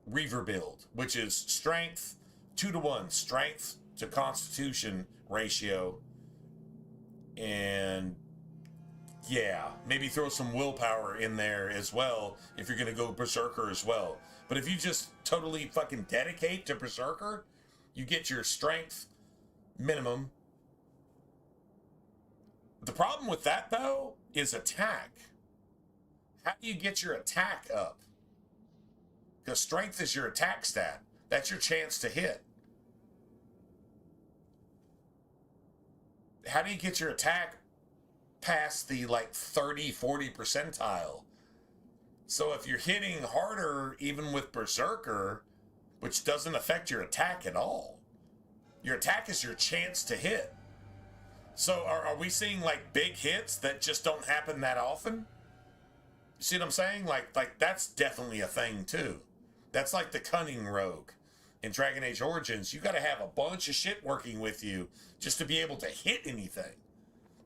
Reaver build, which is strength 2-to-1, strength to constitution ratio, and yeah, maybe throw some willpower in there as well if you're gonna go Berserker as well. But if you just totally fucking dedicate to Berserker, you get your strength minimum. The problem with that, though, is attack. How do you get your attack up? Because strength is your attack stat. That's your chance to hit. How do you get your attack past the, like, 30, 40 percentile? So if you're hitting harder, even with Berserker, which doesn't affect your attack at all, your attack is your chance to hit. So are we seeing, like, big hits that just don't happen that often? You see what I'm saying? Like that's definitely a thing, too. That's like the cunning rogue in Dragon Age Origins. You got to have a bunch of shit working with you just to be able to hit anything.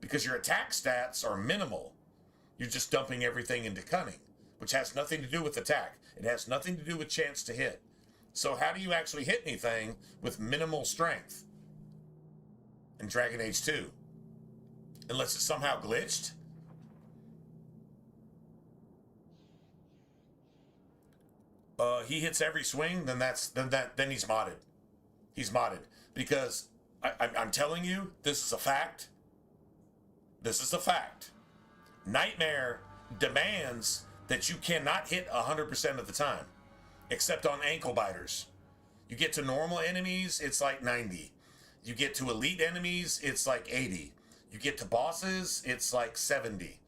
Because your attack stats are minimal. You're just dumping everything into cunning, which has nothing to do with attack. It has nothing to do with chance to hit. So how do you actually hit anything with minimal strength in Dragon Age 2? Unless it's somehow glitched? He hits every swing, then he's modded. He's modded. Because I'm telling you, this is a fact. This is a fact. Nightmare demands that you cannot hit 100% of the time, except on ankle biters. You get to normal enemies, it's like 90. You get to elite enemies, it's like 80. You get to bosses, it's like 70.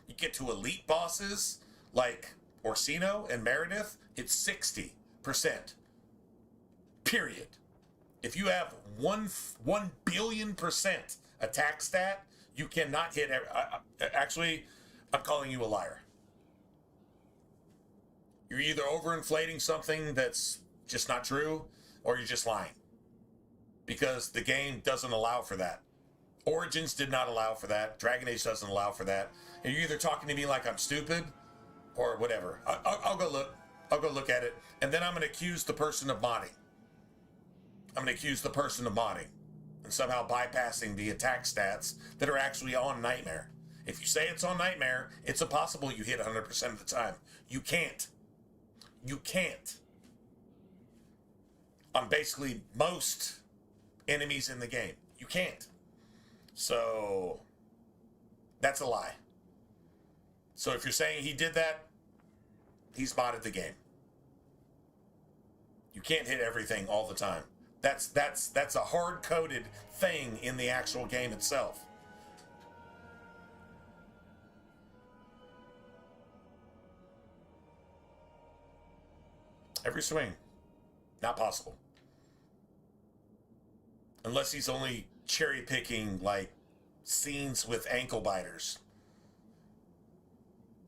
You get to elite bosses, like Orsino and Meredith, it's 60%. Period. If you have 1 billion% attack stat, you cannot hit. Actually, I'm calling you a liar. You're either overinflating something that's just not true, or you're just lying. Because the game doesn't allow for that. Origins did not allow for that. Dragon Age doesn't allow for that. And you're either talking to me like I'm stupid, or whatever. I'll go look. I'll go look at it, and then I'm going to accuse the person of modding. I'm going to accuse the person of modding and somehow bypassing the attack stats that are actually on Nightmare. If you say it's on Nightmare, it's impossible you hit 100% of the time. You can't. You can't. On basically most enemies in the game. You can't. So, that's a lie. So if you're saying he did that, he's modded the game. You can't hit everything all the time. That's a hard-coded thing in the actual game itself. Every swing. Not possible. Unless he's only cherry-picking, like, scenes with ankle biters.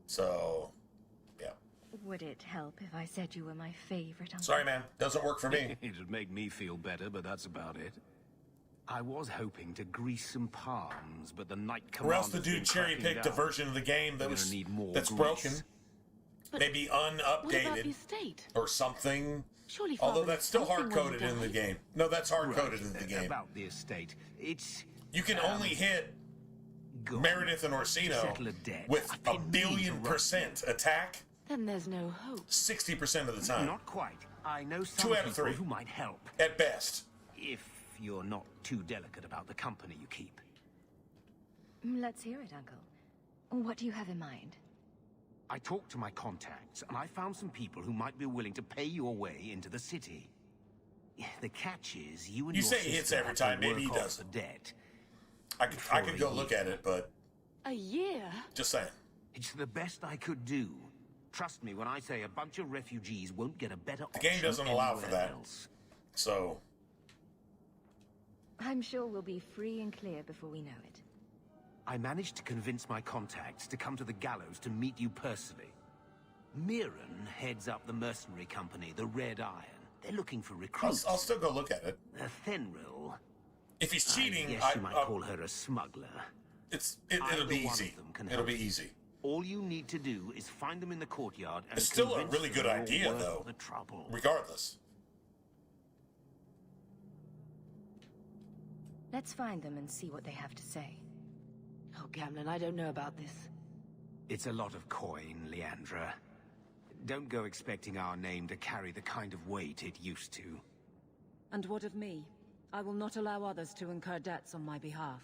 So, yeah. Would it help if I said you were my favorite, Uncle? Sorry, man. Doesn't work for me. It'd make me feel better, but that's about it. I was hoping to grease some palms, but the Night Commander. Or else the dude cherry-picked a version of the game that's broken. But maybe what about unupdated the estate? or something. Surely Although Father that's still did something hard-coded when he in the died. game. No, that's hard-coded in the game. About the estate, it's... You can only hit Meredith and Orsino Settle a debt. with I a paid billion% attack Then there's no hope. 60% of the time. Not quite. I know some 2 out of people 3. who might help. At best. If you're not too delicate about the company you keep. Let's hear it, Uncle. What do you have in mind? I talked to my contacts, and I found some people who might be willing to pay your way into the city. The catch is, you and You your say he hits sister every have to time, maybe he work off does. the debt. I could go look at it, but A year? just saying. It's the best I could do. Trust me when I say a bunch of refugees won't get a better The game doesn't allow for that. Else. So, I'm sure we'll be free and clear before we know it. I managed to convince my contacts to come to the gallows to meet you personally. Mirren heads up the mercenary company, the Red Iron. They're looking for recruits. I'll still go look at it. Fenril. If he's cheating, I guess you might call her a smuggler. It'll be easy. It'll be easy. All you need to do is find them in the courtyard and It's still a convince really them good you're idea, worth though. the trouble. Regardless. Let's find them and see what they have to say. Oh, Gamlin, I don't know about this. It's a lot of coin, Leandra. Don't go expecting our name to carry the kind of weight it used to. And what of me? I will not allow others to incur debts on my behalf.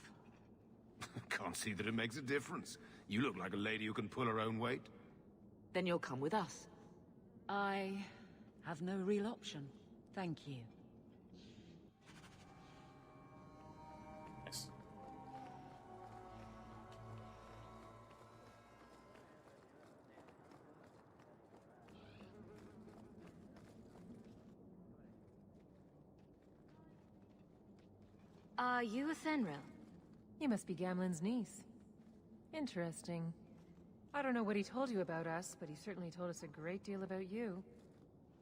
Can't see that it makes a difference. You look like a lady who can pull her own weight. Then you'll come with us. I have no real option. Thank you. Nice. Are you a Fenril? You must be Gamlen's niece. Interesting. I don't know what he told you about us, but he certainly told us a great deal about you.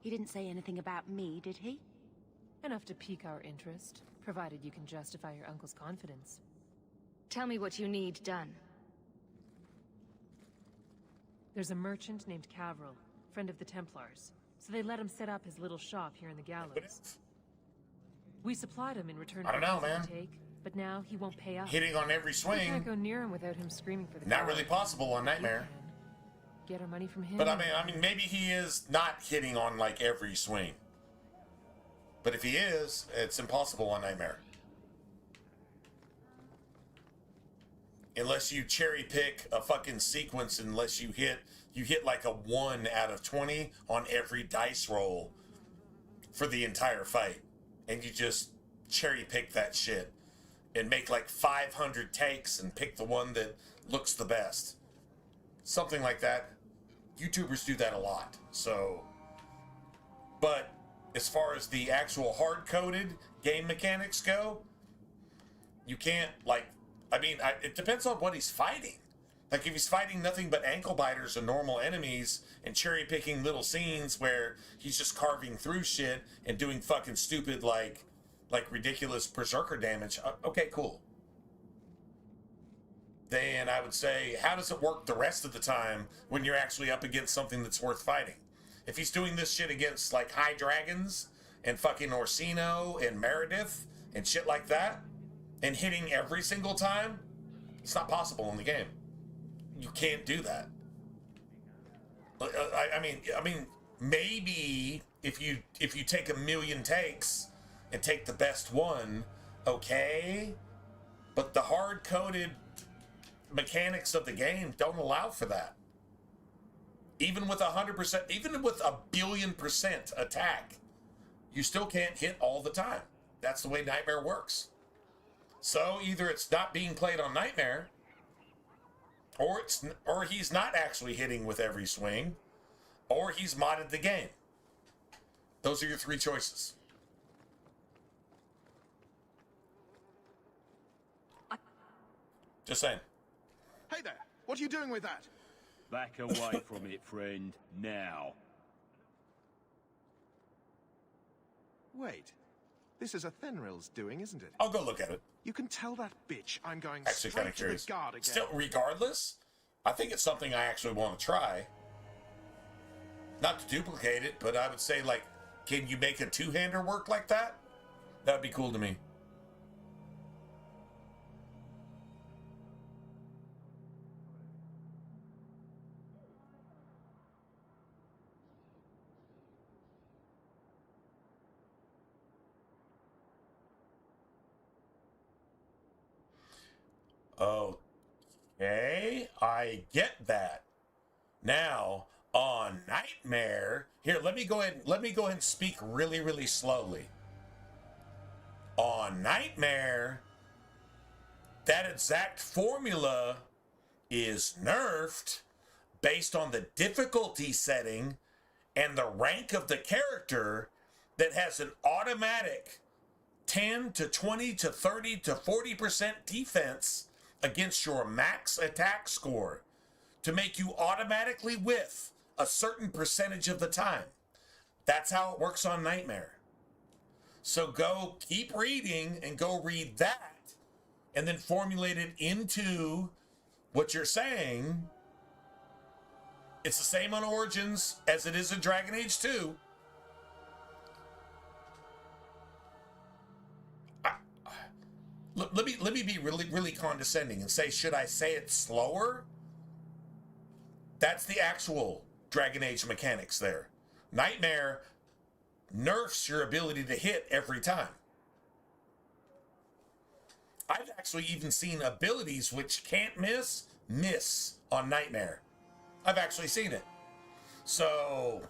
He didn't say anything about me, did he? Enough to pique our interest, provided you can justify your uncle's confidence. Tell me what you need done. There's a merchant named Cavril, friend of the Templars, so they let him set up his little shop here in the gallows. We supplied him in return I for don't know, the man. take, but now he won't pay up. Hitting on every We swing. can't go near him without him screaming for the Not crowd. really possible on Nightmare. Get our money from him. But I mean, maybe he is not hitting on like every swing. But if he is, it's impossible on Nightmare. Unless you cherry pick a fucking sequence, unless you hit like a 1 out of 20 on every dice roll for the entire fight. And you just cherry pick that shit and make like 500 takes and pick the one that looks the best. Something like that. YouTubers do that a lot. So, but as far as the actual hard-coded game mechanics go, you can't, like, I mean, it depends on what he's fighting. Like, if he's fighting nothing but ankle biters and normal enemies and cherry-picking little scenes where he's just carving through shit and doing fucking stupid, like ridiculous berserker damage, okay, cool. Then I would say, how does it work the rest of the time when you're actually up against something that's worth fighting? If he's doing this shit against, like, high dragons and fucking Orsino and Meredith and shit like that, and hitting every single time, it's not possible in the game. You can't do that. I mean, maybe if you take a million takes and take the best one, okay, but the hard-coded mechanics of the game don't allow for that. Even with 100%, even with 1,000,000,000% attack, you still can't hit all the time. That's the way Nightmare works. So either it's not being played on Nightmare, or he's not actually hitting with every swing, or he's modded the game. Those are your three choices. Just saying. Hey there, what are you doing with that? Back away from it, friend, now. Wait, this is Athenril's doing, isn't it? I'll go look at it. You can tell that bitch I'm going Actually, kind straight of to curious. the guard again. Still, regardless, I think it's something I actually want to try. Not to duplicate it, but I would say, like, can you make a two-hander work like that? That would be cool to me. Okay, I get that. Now, on Nightmare, here, let me go ahead and speak really, really slowly. On Nightmare, that exact formula is nerfed based on the difficulty setting and the rank of the character that has an automatic 10 to 20 to 30 to 40% defense against your max attack score to make you automatically whiff a certain percentage of the time. That's how it works on Nightmare. So go keep reading and go read that and then formulate it into what you're saying. It's the same on Origins as it is in Dragon Age 2. Let me be really, really condescending and say, should I say it slower? That's the actual Dragon Age mechanics there. Nightmare nerfs your ability to hit every time. I've actually even seen abilities which can't miss on Nightmare. I've actually seen it. So,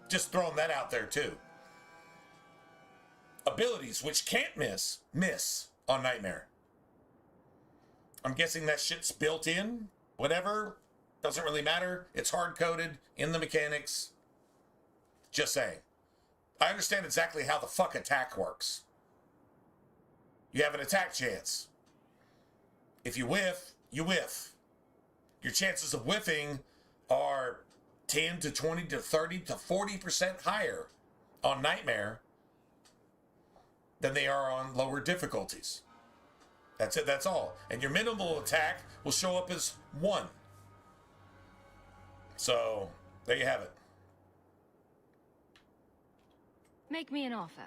just throwing that out there too. Abilities which can't miss on Nightmare. I'm guessing that shit's built in, whatever, doesn't really matter. It's hard-coded in the mechanics. Just saying. I understand exactly how the fuck attack works. You have an attack chance. If you whiff, you whiff. Your chances of whiffing are 10 to 20 to 30 to 40% higher on Nightmare than they are on lower difficulties. That's it, that's all. And your minimal attack will show up as 1. So, there you have it. Make me an offer,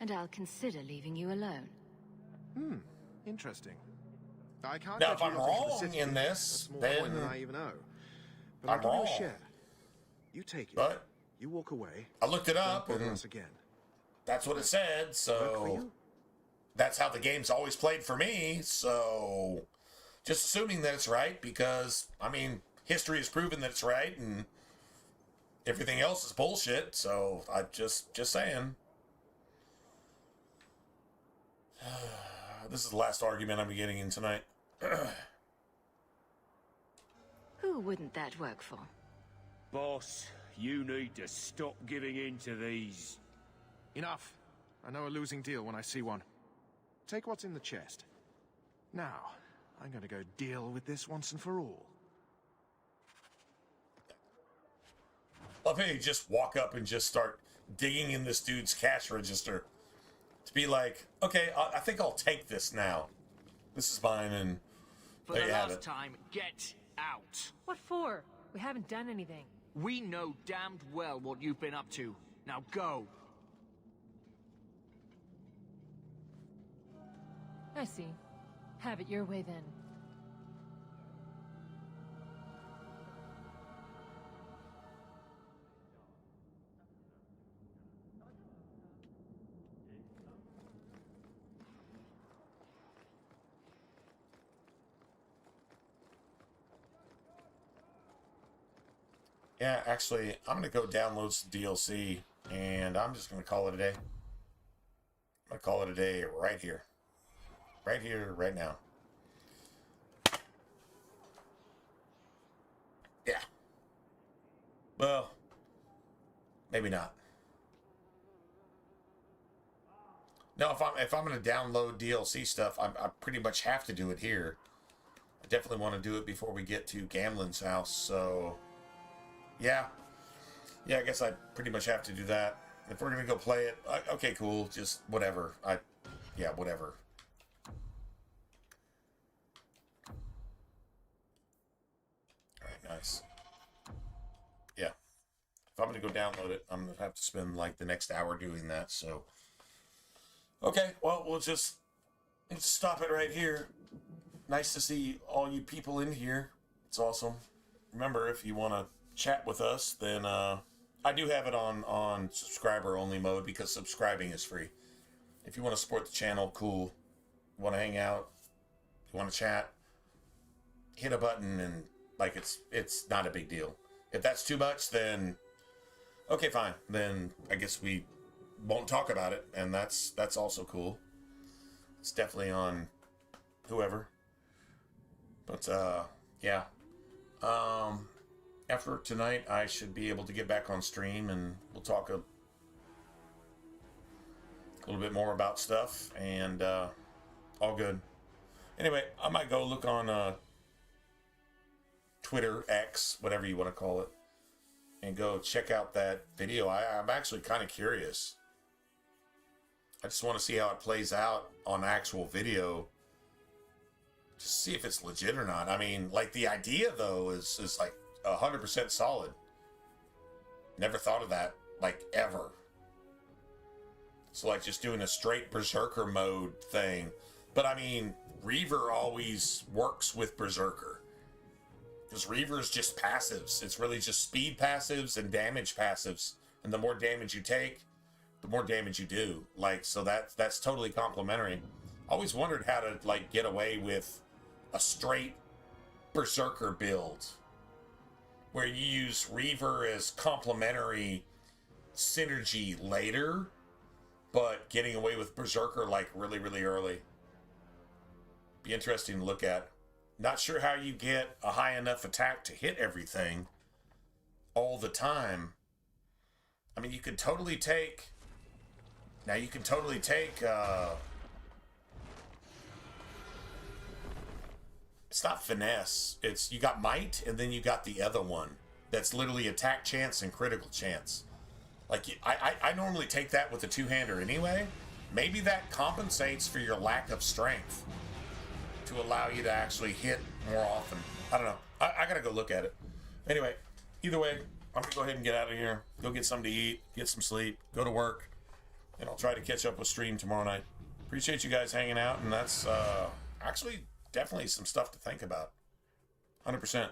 and I'll consider leaving you alone. Interesting. I can't Now, get if you I'm nothing wrong specific. in this, That's more then coin than I even know. But I'm I'll give you wrong. a share. You take it. But you walk away. I looked it up, Don't bother and us again. that's what it said, Work for so you? that's how the game's always played for me, so just assuming that it's right, because, I mean, history has proven that it's right, and everything else is bullshit, so I just saying. This is the last argument I'm getting in tonight. Who wouldn't that work for? Boss, you need to stop giving in to these Enough. I know a losing deal when I see one. Take what's in the chest. Now, I'm gonna go deal with this once and for all. Love how you just walk up and just start digging in this dude's cash register. To be like, okay, I think I'll take this now. This is mine, and For there the you have last it. time, get out. What for? We haven't done anything. We know damned well what you've been up to. Now go. I see. Have it your way then. Yeah, actually, I'm going to go download some DLC, and I'm just going to call it a day. I'm going to call it a day right here. Right here, right now. Yeah. Well, maybe not. No, if I'm going to download DLC stuff, I pretty much have to do it here. I definitely want to do it before we get to Gamlen's house, so... Yeah, I guess I pretty much have to do that. If we're gonna go play it, okay, cool. Just whatever. Yeah, whatever. All right, nice. Yeah, if I'm gonna go download it, I'm gonna have to spend like the next hour doing that. So, okay, well, let's stop it right here. Nice to see all you people in here. It's awesome. Remember, if you want to chat with us, then I do have it on subscriber only mode because subscribing is free. If you want to support the channel, cool. You want to hang out, you want to chat, hit a button, and like it's not a big deal. If that's too much, then okay, fine. Then I guess we won't talk about it, and that's also cool. It's definitely on whoever. But yeah. After tonight, I should be able to get back on stream, and we'll talk a little bit more about stuff, and all good. Anyway, I might go look on Twitter, X, whatever you want to call it, and go check out that video. I'm actually kind of curious. I just want to see how it plays out on actual video, just see if it's legit or not. I mean, like, the idea, though, is like 100% solid. Never thought of that, like, ever. So, like, just doing a straight Berserker mode thing. But, I mean, Reaver always works with Berserker. Because Reaver is just passives. It's really just speed passives and damage passives. And the more damage you take, the more damage you do. Like, so that's totally complementary. Always wondered how to, like, get away with a straight Berserker build, where you use Reaver as complementary synergy later, but getting away with Berserker like really, really early. Be interesting to look at. Not sure how you get a high enough attack to hit everything all the time. I mean, you could totally take... Now, you can totally take... It's not finesse. It's, you got might, and then you got the other one. That's literally attack chance and critical chance. Like, I normally take that with a two-hander anyway. Maybe that compensates for your lack of strength to allow you to actually hit more often. I don't know. I gotta go look at it. Anyway, either way, I'm gonna go ahead and get out of here. Go get something to eat, get some sleep, go to work, and I'll try to catch up with stream tomorrow night. Appreciate you guys hanging out, and that's actually definitely some stuff to think about. 100%.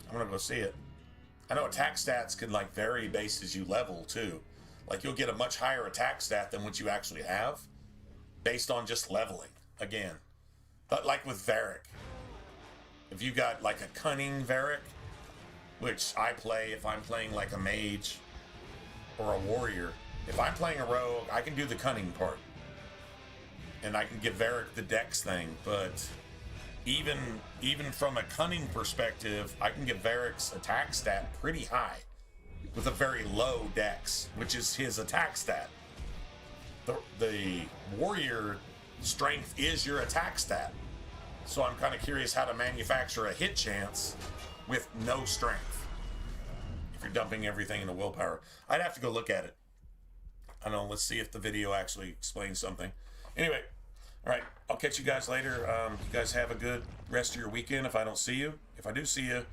I'm gonna go see it. I know attack stats can like vary based as you level too. Like you'll get a much higher attack stat than what you actually have based on just leveling again. But like with Varric, if you got like a cunning Varric, which I play if I'm playing like a mage or a warrior, if I'm playing a rogue, I can do the cunning part. And I can give Varric the dex thing, but even from a cunning perspective, I can get Varric's attack stat pretty high. with a very low dex, which is his attack stat. The warrior strength is your attack stat. So I'm kind of curious how to manufacture a hit chance with no strength. If you're dumping everything into willpower. I'd have to go look at it. I don't know, let's see if the video actually explains something. Anyway, all right, I'll catch you guys later. You guys have a good rest of your weekend if I don't see you. If I do see you,